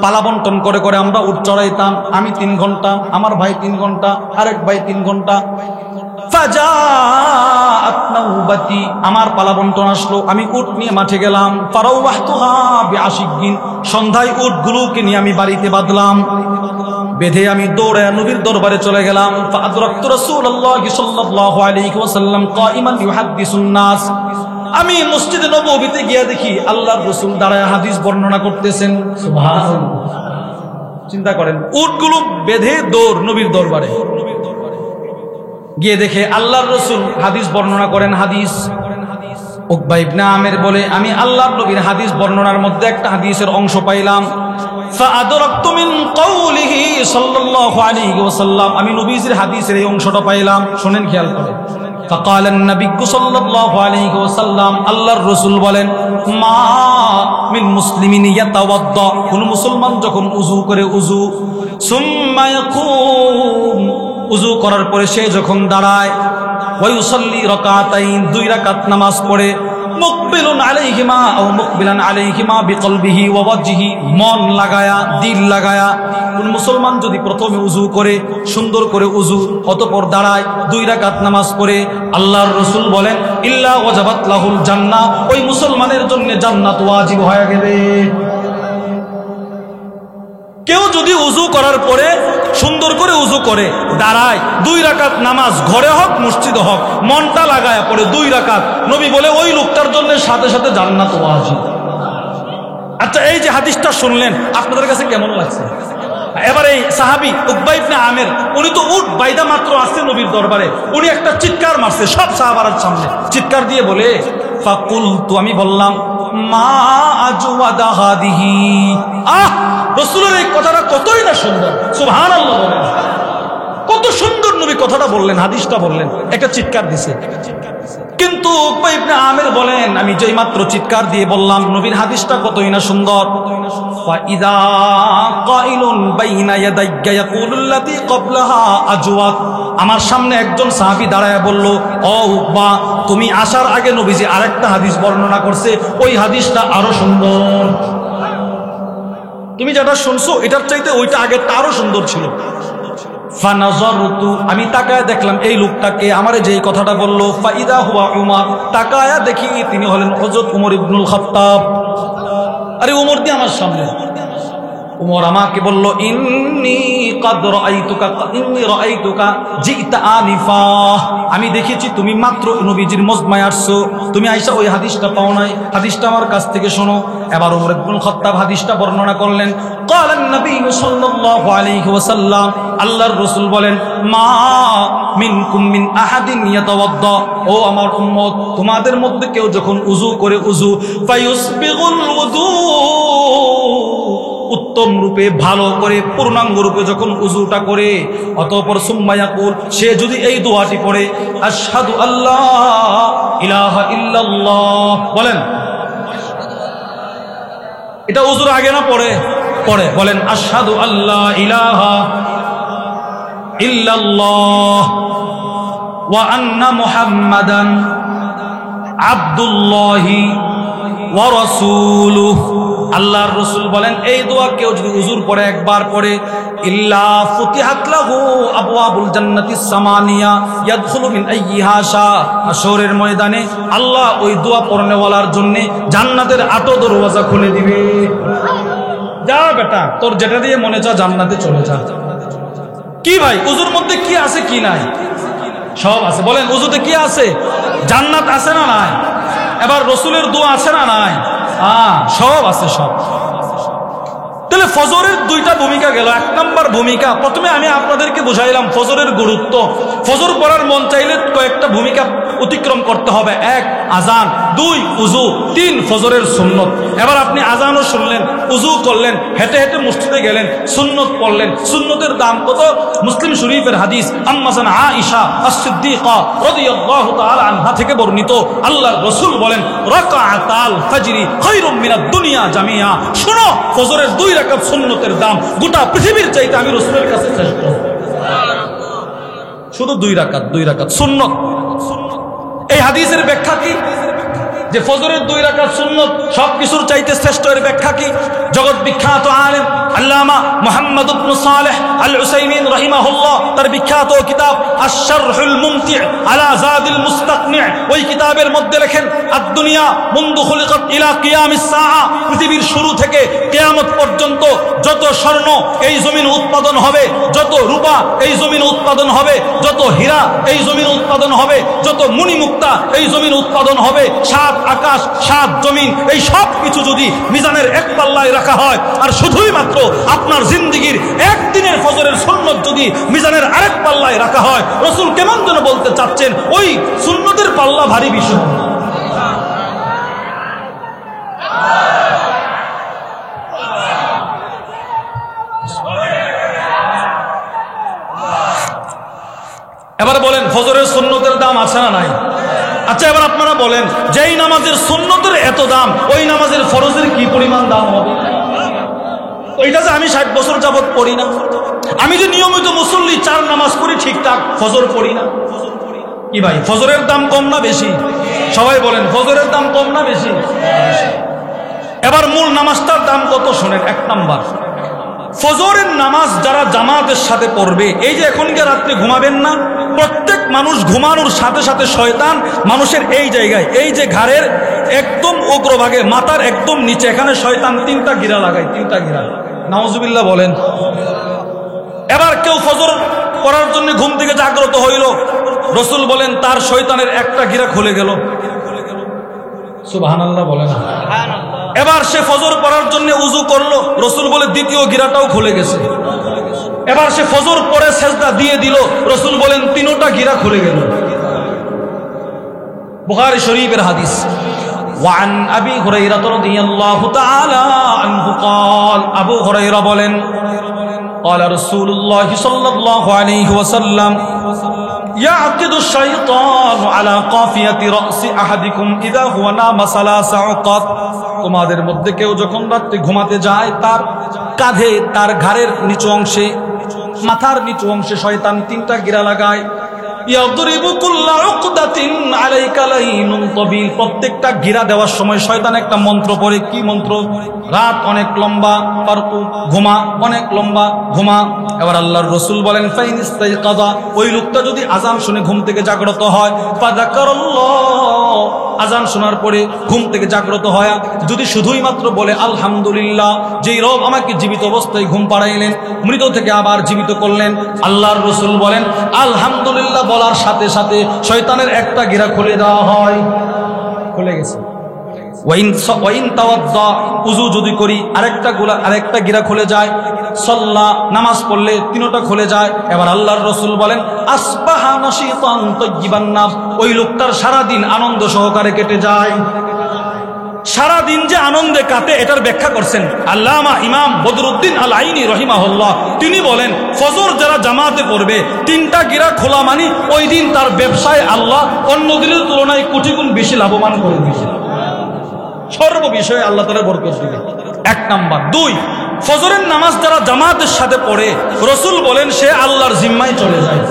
পালা বন্টন করে করে আমরা উট চড়াইতাম। আমি 3 ঘন্টা, আমার ভাই 3 ঘন্টা, আরেক ভাই 3 ঘন্টা। ফাজাআত নাওবাতি, আমার পালা বন্টন আসলো, আমি উট নিয়ে মাঠে গেলাম। ফারাওয়াহতুহা বিআশিকিন, সন্ধ্যায় উটগুলোকে নিয়ে আমি বাড়িতে বাঁধলাম, বেঁধে আমি দৌড়ে নবীর দরবারে চলে গেলাম। ফাআদরাকতু রাসূলুল্লাহি সাল্লাল্লাহু আলাইহি ওয়াসাল্লাম কাইমান ইউহাদ্দিসুন নাস, আমি মসজিদে নববীতে গিয়ে দেখি আল্লাহর রাসূল দাঁড়ায় হাদিস বর্ণনা করতেছেন। সুবহানাল্লাহ, চিন্তা করেন, উটগুলো বেঁধে দৌড় নবীর দরবারে গিয়ে দেখে আল্লাহর রাসূল হাদিস বর্ণনা করেন। হাদিস উকবা ইবনে আমির বলে, আমি আল্লাহর নবীর হাদিস বর্ণনার মধ্যে একটা হাদিসের অংশ পাইলাম। ফাআদরাকতু মিন কওলিহি সাল্লাল্লাহু আলাইহি ওয়াসাল্লাম, আমি নবীজির হাদিসের এই অংশটা পাইলাম। শুনেন, খেয়াল করেন। ফাকালা an-নাবিয়্যু সাল্লাল্লাহু আলাইহি ওয়াসাল্লাম, আল্লাহর রাসূল বলেন, মা মিন মুসলিমিন ইয়াতাওয়াদ্দা, কোন মুসলমান যখন উযু করে, উযু সুম্মা ইয়াকুম, উযু করার পরে সে যখন দাঁড়ায়, ওয়া ইউসাল্লি রাকাতাইন, 2 রাকাত নামাজ পড়ে, মুকবিলুন আলাইহিমা আও মুকবিলান আলাইহিমা বিকলবিহি ওয়া ওয়াজহিহি, মন লাগায়া, দিল লাগায়া। কোন মুসলমান যদি প্রথমে উযু করে, সুন্দর করে উযু, অতঃপর দাঁড়ায়, 2 রাকাত নামাজ পড়ে, আল্লাহর রাসূল বলেন, ইল্লা ওয়াজাবাত লাহুল জান্নাহ, ওই মুসলমানের জন্য জান্নাত ওয়াজিব হয়ে গেলে। কেউ যদি উজু করার পরে সুন্দর করে উজু করে দাঁড়ায় 2 রাকাত নামাজ, ঘরে হোক মসজিদে হোক, মনটা লাগায় পড়ে 2 রাকাত, নবী বলে ওই লোকটার জন্য সাথে সাথে জান্নাত ওয়াজিব। আচ্ছা, এই যে হাদিসটা শুনলেন আপনাদের কাছে কেমন লাগছে? এবার এই সাহাবী উকবা ইবনে আমের, উনি তো উট বাইদা মাত্র আসছে নবীর দরবারে, উনি একটা চিৎকার মারছে সব সাহাবার সামনে, চিৎকার দিয়ে বলে ফাকুলতু, আমি বললাম মা আজওয়াদা হাদিহি, রাসূলের এই কথাটা কতই না সুন্দর, সুবহানাল্লাহ বলেন। কত সুন্দর নবী কথাটা বললেন, হাদিসটা বললেন, একটা চিৎকার দিছে। কিন্তু উকবা ইবনে আমের বলেন, আমি যেই মাত্র চিৎকার দিয়ে বললাম নবীর হাদিসটা কতই না সুন্দর, ফাইদা কাইলুন বাইনা ইয়াদাইয়া ইয়াকুলুল্লাতী ক্বাবলাহা আজওয়াদ, আমার সামনে একজন সাহাবী দাঁড়ায় বলল, ও উকবা, তুমি আসার আগে নবীজি আরেকটা হাদিস বর্ণনা করছে, ওই হাদিসটা আরো সুন্দর। তুমি যেটা শুনছো এটার চাইতে ওইটা আগেরটা আরো সুন্দর ছিল। ফানাযারতু, আমি তাকায় দেখলাম এই লোকটাকে, আমারে যেই কথাটা বলল, ফাইদা হুয়া উমর, তাকায় দেখি তিনি হলেন হযরত উমর ইবনুল খাত্তাব। আরে উমর দিয়ে আমার সামনে। উমর আমাকে বলল, ইন্নী কাদ রাআইতুকা জিতা আনিফা, আমি দেখেছি তুমি মাত্র নবীজির মজমায় আসছো, তুমি আইসা ওই হাদিসটা পাও নাই, হাদিসটা আমার কাছ থেকে শোনো। এবার উমর ইবনুল খাত্তাব হাদিসটা বর্ণনা করলেন। ক্বালান নবী সাল্লাল্লাহু আলাইহি ওয়াসাল্লাম, আল্লাহর রাসূল বলেন, মা মিনকুম মিন আহাদিন ইয়াতাওয়াদ্দা, ও আমার উম্মত, তোমাদের মধ্যে কেউ যখন উযু করে, উযু ফায়ুসবিগুল উযু, উত্তম রূপে ভালো করে পূর্ণাঙ্গ রূপে যখন উযুটা করে, অতঃপর সুম্মা ইয়াকুল, সে যদি এই দোয়াটি পড়ে, আশহাদু আল্লাহ ইলাহা ইল্লাল্লাহ, বলেন এটা উযুর আগে না পড়ে? পড়ে। বলেন আশহাদু আল্লাহ ইলাহা ইল্লাল্লাহ ওয়া আন্না মুহাম্মাদান আবদুল্লাহি ওয়া রাসূলুহু। আল্লাহর রাসূল বলেন, এই দোয়া কেউ যদি উযুর পরে একবার পড়ে, ইল্লা ফুতিহাত লাহু আবওয়াবুল জান্নাতিস সামানিয়া ইয়াদখুলু মিন আইয়িহা শা, হাশরের ময়দানে আল্লাহ ওই দোয়া পড়নেওয়ালার জন্য জান্নাতের 8 দরওয়াজা খুলে দিবে। যা বেটা, তোর যেটা দিয়ে মনে চা জান্নাতে চলে যা। কি ভাই, উযুর মধ্যে কি আছে কি নাই? সব আছে। বলেন উযুতে কি আছে? জান্নাত আছে না নাই? এবার রাসূলের দোয়া আছে না নাই? সব আছে, সব। তাহলে ফজরের 2টা ভূমিকা গেল। 1 নম্বর ভূমিকা, প্রথমে আমি আপনাদেরকে বুঝাইলাম ফজরের গুরুত্ব। ফজর পড়ার মন চাইলে কয়েকটা ভূমিকা অতিক্রম করতে হবে। 1 আজান, 2 উযু, 3 ফজরের সুন্নত। এবার আপনি আজানও শুনলেন, উযু করলেন, হেঁটে হেঁটে মসজিদে গেলেন, সুন্নত পড়লেন। সুন্নতের দাম কত? মুসলিম শরীফের হাদিস, আম্মা জান আয়েশা আস-সিদ্দিকা রাদিয়াল্লাহু তাআলা আনহা থেকে বর্ণিত, আল্লাহর রাসূল বলেন, রাকাআতাল ফাজরি খায়রুম মিনাদ দুনিয়া জামিয়া। শোনো, ফজরের 2 রাকাত সুন্নতের দাম গোটা পৃথিবীর চাইতে আমি রাসূলের কাছে শ্রেষ্ঠ। শুধু 2 রাকাত সুন্নত। এই হাদিসের ব্যাখ্যা কি? যে ফজরের 2 রাকাত সুন্নত সবকিছুর চাইতে শ্রেষ্ঠ, এর ব্যাখ্যা কি? জগৎ বিখ্যাত আলেম আল্লামা মুহাম্মদ ইবনে সালেহ আল উসাইমিন রাহিমাহুল্লাহ তার বিখ্যাত কিতাব আশ-শারহুল মুমতি' আলা যাদিল মুস্তাকনি', ওই কিতাবের মধ্যে লেখেন, আদ-দুনিয়া মুনযু খুলিকাত ইলা কিয়ামিস সাআ, পৃথিবীর শুরু থেকে কিয়ামত পর্যন্ত যত স্বর্ণ এই জমিনে উৎপাদন হবে, যত রূপা এই জমিনে উৎপাদন হবে, যত হীরা এই জমিনে উৎপাদন হবে, যত মণিমুক্তা এই জমিনে উৎপাদন হবে, 7 আকাশ 7 জমিন, এই সব কিছু যদি মিজানের এক পাল্লায় রাখা হয়, আর শুধুই মাত্র আপনার জিন্দেগীর একদিনের ফজরের সুন্নত যদি মিজানের আরেক পাল্লায় রাখা হয়, রাসূল কেমন যেন বলতে চাচ্ছেন, ওই সুন্নতের পাল্লা ভারী বিষয়। এবার বলেন ফজরের সুন্নতের দাম আছে না নাই? আচ্ছা, এবার আপনারা বলেন, যেই নামাজের সুন্নতের এত দাম, ওই নামাজের ফরজের কি পরিমাণ দাম হবে? ওইটা যে আমি 60 বছর যাবত পড়ি না, আমি যে নিয়মিত মুসল্লি 4 নামাজ পড়ি ঠিকঠাক, ফজর পড়ি না, কি ভাই ফজরের দাম কম না বেশি? সবাই বলেন ফজরের দাম কম না বেশি? এবার মূল নামাজটার দাম কত শোনেন। 1 নাম্বার, ফজরের নামাজ যারা জামাতের সাথে পড়বে, এই যে এখনকার রাত্রে ঘুমাবেন না, প্রত্যেক মানুষ ঘুমানোর সাথে সাথে শয়তান মানুষের এই জায়গায়, এই যে ঘাড়ের একদম অগ্রভাগে, মাথার একদম নিচে, এখানে শয়তান 3টা গিরা লাগায়, 3টা গিরা। নাউজুবিল্লাহ বলেন। এবার কেউ ফজর পড়ার জন্য ঘুম থেকে জাগ্রত হইল, রাসূল বলেন তার শয়তানের একটা গিরা খুলে গেল। সুবহানাল্লাহ বলেন। এবার সে ফজর পড়ার জন্য উযু করলো, রাসূল বলে দ্বিতীয় গিরাটাও খুলে গেছে। এবার সে ফজর পড়ে সেজদা দিয়ে দিল, রাসূল বলেন তিনটা গিরা খুলে গেল। বুখারী শরীফের হাদিস। وعن أبي هريرة رضي الله تعالى عنه قال أبو هريرة বলেন قال رسول الله صلى الله عليه وسلم يعقد الشيطان على قافية رأس أحدكم إذا هو نام ثلاث عقد তোমাদের মধ্যে কেউ যখন রাতে ঘুমাতে যায় তার কাঁধে, তার ঘাড়ের নিচু অংশে, মাথার নিচু অংশে শয়তান তিনটা গিরা লাগায়। ইয়াদরিবু কুল্লা উকদাতিন আলাইকা লাইনুন তাবিল, প্রত্যেকটা গিরা দেওয়ার সময় শয়তান একটা মন্ত্র পড়ে। কি মন্ত্র? রাত অনেক লম্বা, পারতু ঘুমা, অনেক লম্বা ঘুমা। এবার আল্লাহর রাসূল বলেন ফাইন ইস্তাইকাযা, ওই লোকটা যদি আযান শুনে ঘুম থেকে জাগ্রত হয়, ফাযাকারাল্লাহ, আযান শোনার পরে ঘুম থেকে জাগ্রত হয়, যদি শুধুই মাত্র বলে আলহামদুলিল্লাহ, যেই রব আমাকে জীবিত অবস্থায় ঘুম পাড়াইলেন, মৃত থেকে আবার জীবিত করলেন, আল্লাহর রাসূল বলেন আলহামদুলিল্লাহ বলার সাথে সাথে শয়তানের একটা গিরা খুলে দেওয়া হয়। খুলে গেছে। ওয়াইন তাওয়াদ্দা, উযু যদি করি আরেকটা গিরা খুলে যায়। সাল্লা, নামাজ পড়লে তিনটা খুলে যায়। এবার আল্লাহর রাসূল বলেন আসবাহা নাশীতান তাইয়িবান নাফস, ওই লোকটার সারা দিন আনন্দ সহকারে কেটে যায়। সারা দিন যে আনন্দে কাটে এটার ব্যাখ্যা করছেন আল্লামা ইমাম বদরুদ্দিন আল আইনি রহিমাহুল্লাহ। তিনি বলেন ফজর যারা জামাতে পড়বে তিনটা গিরা খোলা মানি ওই দিন তার ব্যবসায় আল্লাহ অন্য দিনের তুলনায় কোটি গুণ বেশি লাভবান করে দিবে, সর্ব বিষয়ে আল্লাহ তাআলা বরকত দিবে। এক নাম্বার। দুই, ফজরের নামাজ যারা জামাতের সাথে পড়ে রাসূল বলেন সে আল্লাহর জিম্মায় চলে যায়।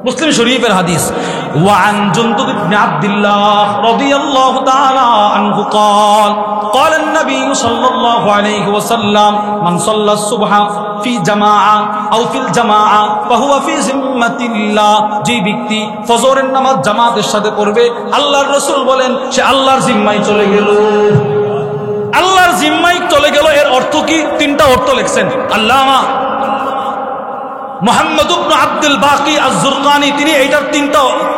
মুসলিম শরীফের হাদিস। ওয়ান জুনদুব ইবনে আব্দুল্লাহ রাদিয়াল্লাহু তাআলা আনহু قال قال النبي صلى الله عليه وسلم من صلى الصبح في جماعه او في الجماعه فهو في ذمه الله, যে ব্যক্তি ফজরের নামাজ জামাতের সাথে পড়বে আল্লাহর রাসূল বলেন সে আল্লাহর জিম্মায় চলে গেল। আল্লাহর জিম্মায় চলে গেল এর অর্থ কি? তিনটা অর্থ লিখছেন আল্লামা মুহাম্মদ ইবনে আব্দুল বাকি আয-যুরকানি, তিনি এইটার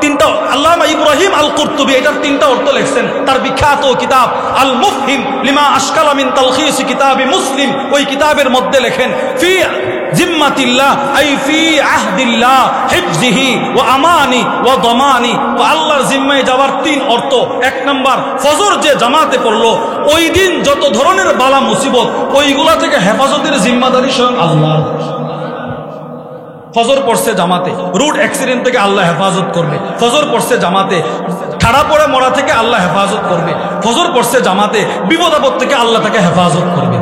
তিনটা আল্লামা ইব্রাহিম আল কুরতুবী এটার তিনটা অর্থ লিখছেন তার বিখ্যাত কিতাব আল মুফহিম লিমা আশকালা মিন তালখিস কিতাবি মুসলিম। ওই কিতাবের মধ্যে লেখেন ফি জিম্মাতিল্লাহ আই ফি আহদিল্লাহ হিফজিহি ওয়া আমানি ওয়া দামানি। আল্লাহর জিম্মায় যাওয়ার তিন অর্থ। এক নাম্বার, ফজর যে জামাতে পড়লো ওই দিন যত ধরনের বালা মুসিবত ওইগুলা থেকে হেফাজতের জিম্মাদারি স্বয়ং আল্লাহ। ফজর পড়ছে জামাতে, রোড অ্যাক্সিডেন্ট থেকে আল্লাহ হেফাজত করবে। ফজর পড়ছে জামাতে, ঠাড়া পড়ে মরা থেকে আল্লাহ হেফাজত করবে। ফজর পড়ছে জামাতে, বিপদ আপদ থেকে আল্লাহ তাকে হেফাজত করবে।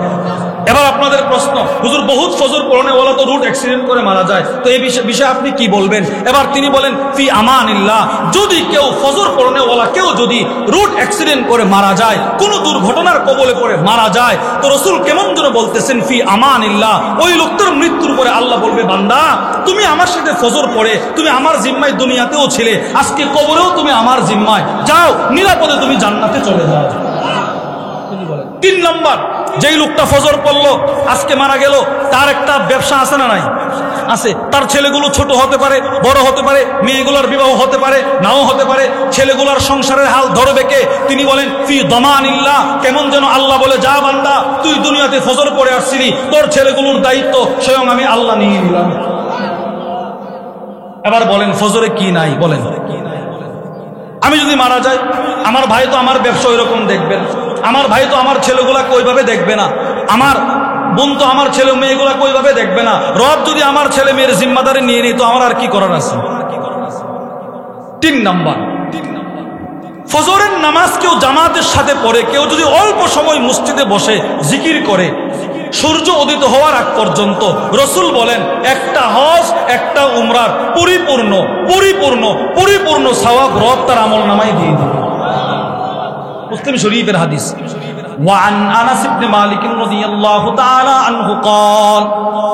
এবার আপনাদের প্রশ্ন, হুজুর বহুত ফজর পড়নেওয়ালা তো রোড অ্যাক্সিডেন্ট করে মারা যায়, তো এই বিষয়ে আপনি কি বলবেন? এবার তিনি বলেন ফি আমানিল্লাহ, যদি কেউ ফজর পড়নেওয়ালা কেউ যদি রোড অ্যাক্সিডেন্ট করে মারা যায়, কোনো দুর্ঘটনার কবলে পড়ে মারা যায়, তো রাসূল কেমন যেন বলতেছেন ফি আমানিল্লাহ, ওই লোকটার মৃত্যুর পরে আল্লাহ বলবে বান্দা তুমি আমার সাথে ফজর পড়ে তুমি আমার জিম্মায় দুনিয়াতেও ছিলে, আজকে কবরেও তুমি আমার জিম্মায়, যাও নিরাপদে তুমি জান্নাতে চলে যাও। তিন নম্বর, যেই লোকটা ফজর পড়লো আজকে মারা গেল, তার একটা ব্যবসা আছে না নাই? আছে। তার ছেলেগুলো ছোট হতে পারে, বড় হতে পারে, মেয়েগুলোর বিবাহ হতে পারে, নাও হতে পারে, ছেলেগুলোর সংসারের হাল ধরবে কে? তিনি বলেন ফি দমানিল্লাহ, কেমন যেন আল্লাহ বলে যা বান্দা তুই দুনিয়াতে ফজর পড়ে আসছিলি, তোর ছেলেগুলোর দায়িত্ব স্বয়ং আমি আল্লাহ নিয়ে নিলাম। এবার বলেন ফজরে কি নাই? বলেন আমি যদি মারা যাই, আমার ভাই তো আমার ব্যবসা ওইরকম দেখবেন, আমার ভাই তো আমার ছেলেগুলাকে ওইভাবে দেখবে না, আমার বোন তো আমার ছেলে মেয়েগুলাকে ওইভাবে দেখবে না। রব যদি আমার ছেলে মেয়ের জিম্মাদারি নিয়ে নিত, আমার আর কি করার আছে? তিন নাম্বার, ফজরের নামাজ কেউ জামাতের সাথে পড়ে, কেউ যদি অল্প সময় মসজিদে বসে জিকির করে সূর্য উদিত হওয়ার আগ পর্যন্ত, রাসূল বলেন একটা হজ একটা উমরার পরিপূর্ণ পরিপূর্ণ পরিপূর্ণ সওয়াব রব তার আমলনামায় দিয়ে দিবে। মুসলিম শরীফের হাদিস। وعن أنس بن مالك رضي الله تعالى عنه قال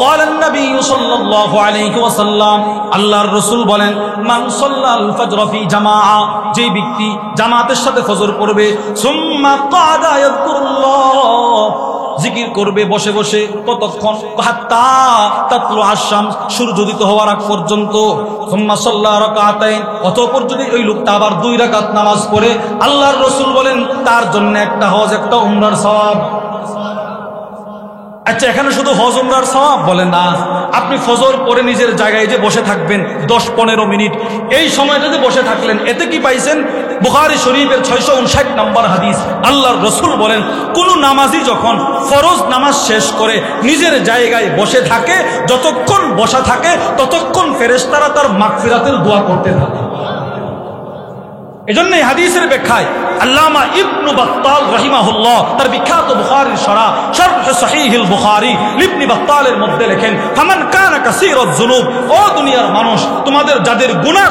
قال النبي صلى الله عليه وسلم, আল্লাহর রাসূল বলেন মান সাল্লাল ফজর ফি জামাআ, যে ব্যক্তি জামাতের সাথে ফজর পড়বে, সুম্মা ক্বাদা ইয়াযকুরুল্লাহ, জিকির করবে বসে বসে। কতক্ষণ? হাত্তা তাতলু আশ-শামস, সূর্য উদিত হওয়ার আগ পর্যন্ত। সুম্মা সাল্লা রাকাতাইন, অতঃপর যদি ওই লোকটা আবার 2 রাকাত নামাজ পড়ে, আল্লাহর রাসূল বলেন তার জন্য একটা হজ একটা উমরার সওয়াব। আচ্ছা, এখানে শুধু হজ উমরার সওয়াব বলে না, আপনি ফজর পরে নিজের জায়গায় যে বসে থাকবেন 10-15 মিনিট, এই সময়টা যে বসে থাকলেন, এতে কি পাইছেন? বুখারী শরীফের 659 নম্বর হাদিস, আল্লাহর রাসূল বলেন কোন নামাজি যখন ফরজ নামাজ শেষ করে নিজের জায়গায় বসে থাকে, যতক্ষণ বসা থাকে ততক্ষণ ফেরেশতারা তার মাগফিরাতের দোয়া করতে থাকে। এজন্য এই হাদিসের ব্যাখ্যায় আল্লামা ইবনে বাত্তাল রাহিমাহুল্লাহ তার বিখ্যাত বুখারীর শরহ সহিহুল বুখারী ইবনে বাত্তালের মধ্যে লেখেন, ফামান কানা কাসীরাজ যুনুব, ও দুনিয়ার মানুষ, তোমাদের যাদের গুনাহ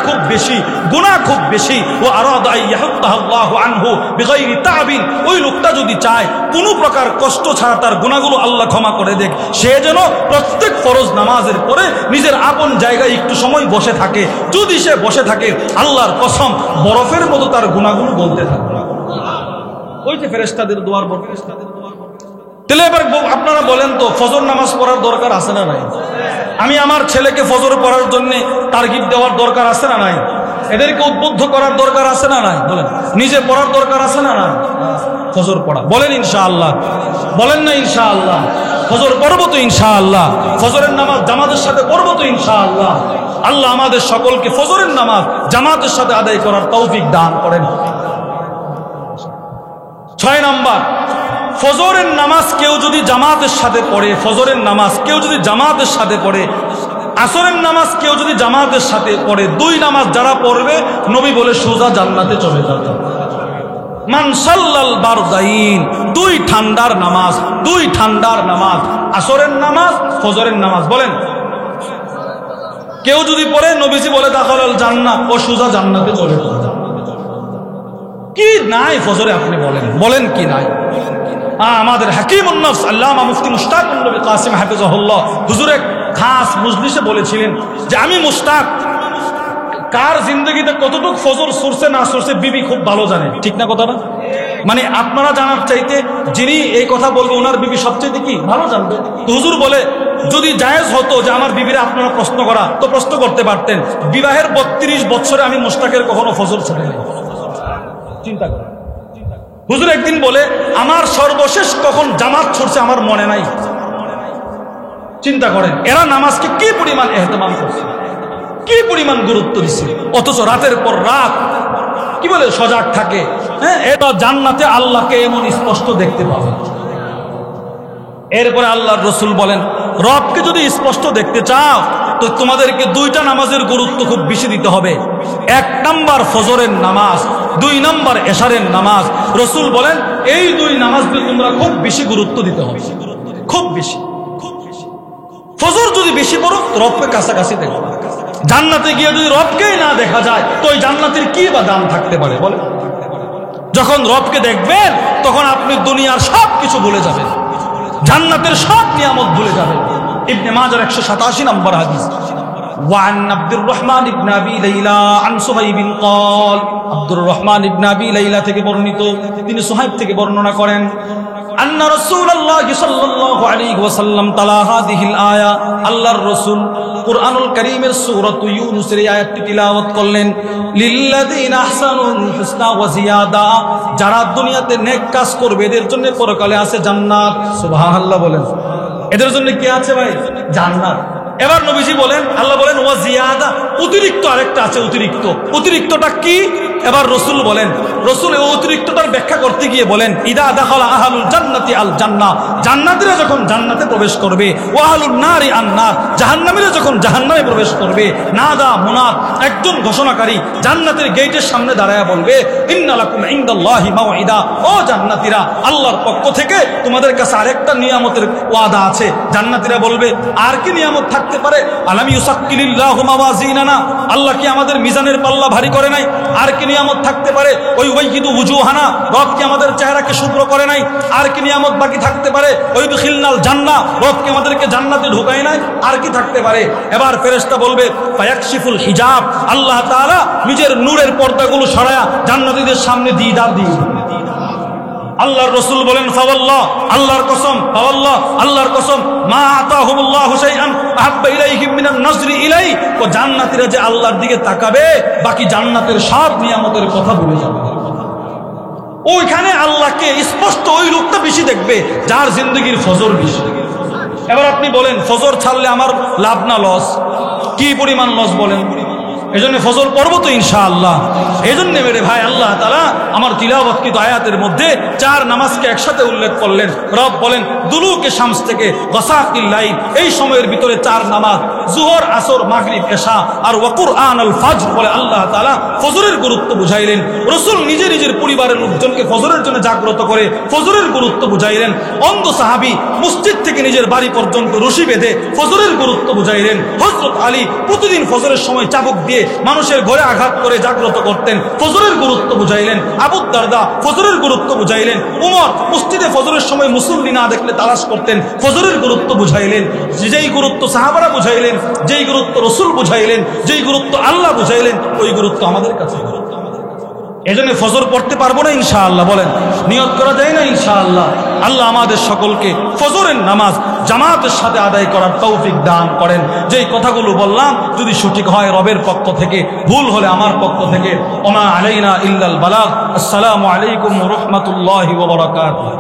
খুব বেশি, ও আরাদা ইয়াহুত্তাহুল্লাহু আনহু বিগাইরি তাবিন, ওই লোকটা যদি চায় কোনো প্রকার কষ্ট ছাড়া তার গুনাহগুলো আল্লাহ ক্ষমা করে দেখ, সে যেন প্রত্যেক ফরজ নামাজের পরে নিজের আপন জায়গায় একটু সময় বসে থাকে। যদি সে বসে থাকে, আল্লাহর কসম বরফের মতো তার গুনাহগুলো বলতে থাকে। ওই যে ফেরেশতাদের দোয়ার বরকত। তাহলে এবার আপনারা বলেন তো, ফজর নামাজ পড়ার দরকার আছে না নাই? আমি আমার ছেলেকে ফজর পড়ার জন্য তারগিব দেওয়ার দরকার আছে না নাই? এদেরকে উদ্বুদ্ধ করার দরকার আছে না নাই? বলেন। নিজে পড়ার দরকার আছে না নাই? ফজর পড়া, বলেন ইনশাআল্লাহ, বলেন না ইনশাআল্লাহ? ফজর পড়ব তো ইনশাআল্লাহ, ফজরের নামাজ জামাতের সাথে পড়ব তো ইনশাআল্লাহ। আল্লাহ আমাদের সকলকে ফজরের নামাজ জামাতের সাথে আদায় করার তৌফিক দান করেন। 6 নাম্বার, ফজরের নামাজ কেউ যদি জামাতের সাথে পড়ে, ফজরের নামাজ কেউ যদি জামাতের সাথে পড়ে, আসরের নামাজ কেউ যদি জামাতের সাথে পড়ে, 2 নামাজ যারা পড়বে নবী বলে সোজা জান্নাতে চলে যাবে। মান সাল্লাল বারদাইন, 2 ঠান্ডার নামাজ, আসরের নামাজ, ফজরের নামাজ, বলেন কেউ যদি পড়ে, নবীজি বলে দাখালাল জান্নাহ, ও সোজা জান্নাতে চলে যাবে। কি নাই ফজরে? আপনি বলেন কি নাই? আমাদের হাকিমুন নফস আল্লামা মুফতি মুশতাকুন নবী কাসিম হাফিজাহুল্লাহ হুজুর এক খাস মজলিসে বলেছিলেন যে আমি মুশতাক, কার জিন্দগিতে কতটুকু ফজর সরছে না সরছে বিবি খুব ভালো জানে। ঠিক না কথাটা? মানে আপনারা জানার চাইতে যিনি এই কথা বলবে ওনার বিবি সবচেয়ে কি ভালো জানবে। তো হুজুর বলে যদি জায়েজ হতো যে আমার বিবিরা আপনারা প্রশ্ন করা, তো প্রশ্ন করতে পারতেন। বিবাহের 32 বছরে আমি মুশতাকের কখনো ফজর ছেড়ে নেই। চিন্তা করেন। হুজুর একদিন বলে আমার সর্বশেষ কখন জামাত ছুটছে আমার মনে নাই। চিন্তা করেন এরা নামাজকে কি পরিমাণ ইহতিমাম করছে, কি পরিমাণ গুরুত্ব দিচ্ছে, অথচ রাতের পর রাত কি বলে সজাগ থাকে। হ্যাঁ, এটা জান্নাতে আল্লাহকে এমন স্পষ্ট দেখতে পাবে। এরপরে আল্লাহর রাসূল বলেন রবকে যদি স্পষ্ট দেখতে চাও তো তোমাদেরকে 2টা নামাজের গুরুত্ব খুব বেশি দিতে হবে। 1 নাম্বার ফজরের নামাজ, 2 নাম্বার এশারের নামাজ। রাসূল বলেন এই 2 নামাজকে তোমরা খুব বেশি গুরুত্ব দিতে হবে, খুব বেশি। ফজর যদি বেশি পড়ো রবকে কাছাকাছি দেখো। জান্নাতে গিয়ে যদি রবকেই না দেখা যায় তো ওই জান্নাতের কি বা দাম থাকতে পারে বলে? যখন রবকে দেখবেন তখন আপনি দুনিয়ার সব কিছু ভুলে যাবেন, জান্নাতের সব নিয়ামত ভুলে যাবেন। ইবনে মাজার 187 নম্বর হাদিস। وعن عبد الرحمن بن ابي ليلى عن صهيب قال, আব্দুর রহমান ইবনে আবি লাইলা থেকে বর্ণিত, তিনি সুহাইব থেকে বর্ণনা করেন আন্না রাসূলুল্লাহ সাল্লাল্লাহু আলাইহি ওয়াসাল্লাম তালা হাযিহিল আয়া, আল্লাহর রাসূল কুরআনুল কারীমের সূরাত ইউনূসের এই আয়াতটি তিলাওয়াত করলেন। লিল্লাযিনা আহসানুল হুসনা ওয়া জিয়াদা, যারা দুনিয়াতে নেক কাজ করবে এদের জন্য পরকালে আছে জান্নাত। সুবহানাল্লাহ বলেন। এদের জন্য কি আছে ভাই? জান্নাত। এবার নবীজি বলেন, আল্লাহ বলেন ওয়া জিয়াদা, অতিরিক্ত আরেকটা আছে। অতিরিক্তটা কি? এবার রাসূল বলেন, রাসূল এই অতিরিক্তটার ব্যাখ্যা করতে গিয়ে বলেন ইদা দাখালা আহলুল জান্নাতি আল জান্নাহ, জান্নাতীরা যখন জান্নাতে প্রবেশ করবে, ওয়া আহলুন নারি আন নার, জাহান্নামীরা যখন জাহান্নামে প্রবেশ করবে, নাদা মুনাদ, একজন ঘোষণাকারী জান্নাতের গেটের সামনে দাঁড়ায়া বলবে ইন্না লাকুম ইনদাল্লাহি মাউইদা, ও জান্নাতীরা আল্লাহর পক্ষ থেকে তোমাদের কাছে আরেকটা নিয়ামতের ওয়াদা আছে। জান্নাতীরা বলবে আর কি নিয়ামত থাকতে পারে? আলাম ইউসাক্কিলিল্লাহু মাওয়াজিনানা, আল্লাহ কি আমাদের মিজানের পাল্লা ভারী করে নাই? আর কি নিয়ামত থাকতে পারে? ওই ওয়াইহিদু ওয়াজুহানা, রব কি আমাদের চেহারাকে শুভ্র করে নাই? আর কি নিয়ামত বাকি থাকতে পারে? ওই দুখিলনাল জান্নাহ, রব কি আমাদেরকে জান্নাতে ঢুকায় নাই? আর কি থাকতে পারে? এবার ফেরেশতা বলবে ফায়াকশিফুল হিজাব, আল্লাহ তাআলা নিজের নূরের পর্দাগুলো সরায়া জান্নাতীদের সামনে দিদার দিয়ে আল্লাহর রাসূল বলেন ফাওয়াল্লাহ, আল্লাহর কসম, ফাওয়াল্লাহ, আল্লাহর কসম, মা আতাহুমুল্লাহু শাইআন আহাব্বা ইলাইহিম মিনান নাজরি ইলাই, তো জান্নাতীরা যে আল্লাহর দিকে তাকাবে বাকি জান্নাতের সব নিয়ামতের কথা ভুলে যাবে। ওইখানে আল্লাহকে স্পষ্ট ওই লোকটা বেশি দেখবে যার জিন্দগির ফজর বেশি। এবার আপনি বলেন ফজর ছাড়লে আমার লাভ না লস? কি পরিমাণ লস বলেন? এজন্য ফজর পড়বো তো ইনশাআল্লাহ। এজন্য মেরে ভাই আল্লাহ তাআলা আমার তিলাওয়াতকৃত আয়াতের মধ্যে 4 নামাজকে একসাথে উল্লেখ করলেন। রব বলেন দুলুকে শামস থেকে গাসাকিল লাইল, এই সময়ের ভিতরে 4 নামাজ, জোহর, আসর, মাগরিব, এশা আর ওয়া কুরআনুল ফাজর বলে আল্লাহ তাআলা ফজরের গুরুত্ব বুঝাইলেন। রাসূল নিজে নিজের পরিবারের লোকজনকে ফজরের জন্য জাগ্রত করে ফজরের গুরুত্ব বুঝাইলেন। অন্ধ সাহাবী মসজিদ থেকে নিজের বাড়ি পর্যন্ত রশি বেঁধে ফজরের গুরুত্ব বুঝাইলেন। হযরত আলী প্রতিদিন ফজরের সময় চাবুক দিয়ে মানুষের ঘরে আঘাত করে জাগ্রত করতেন, ফজরের গুরুত্ব বুঝাইলেন। আবু দারদা ফজরের গুরুত্ব বুঝাইলেন। উমর মসজিদে ফজরের সময় মুসল্লি না দেখলে তালাশ করতেন, ফজরের গুরুত্ব বুঝাইলেন। যেই গুরুত্ব সাহাবারা বুঝাইলেন, যেই গুরুত্ব রাসূল বুঝাইলেন, যেই গুরুত্ব আল্লাহ বুঝাইলেন, ওই গুরুত্ব আমাদের কাছে। এজন্য ফজর পড়তে পারবো না ইনশাআল্লাহ? বলেন, নিয়ত করা যায় না ইনশাআল্লাহ? আল্লাহ আমাদের সকলকে ফজরের নামাজ জামাতের সাথে আদায় করার তৌফিক দান করেন। যেই কথাগুলো বললাম যদি সঠিক হয় রবের পক্ষ থেকে, ভুল হলে আমার পক্ষ থেকে। ওমা আলাইনা ইল্লাল বালাগ। আসসালামু আলাইকুম ওয়া রাহমাতুল্লাহি ওয়া বারাকাতুহু।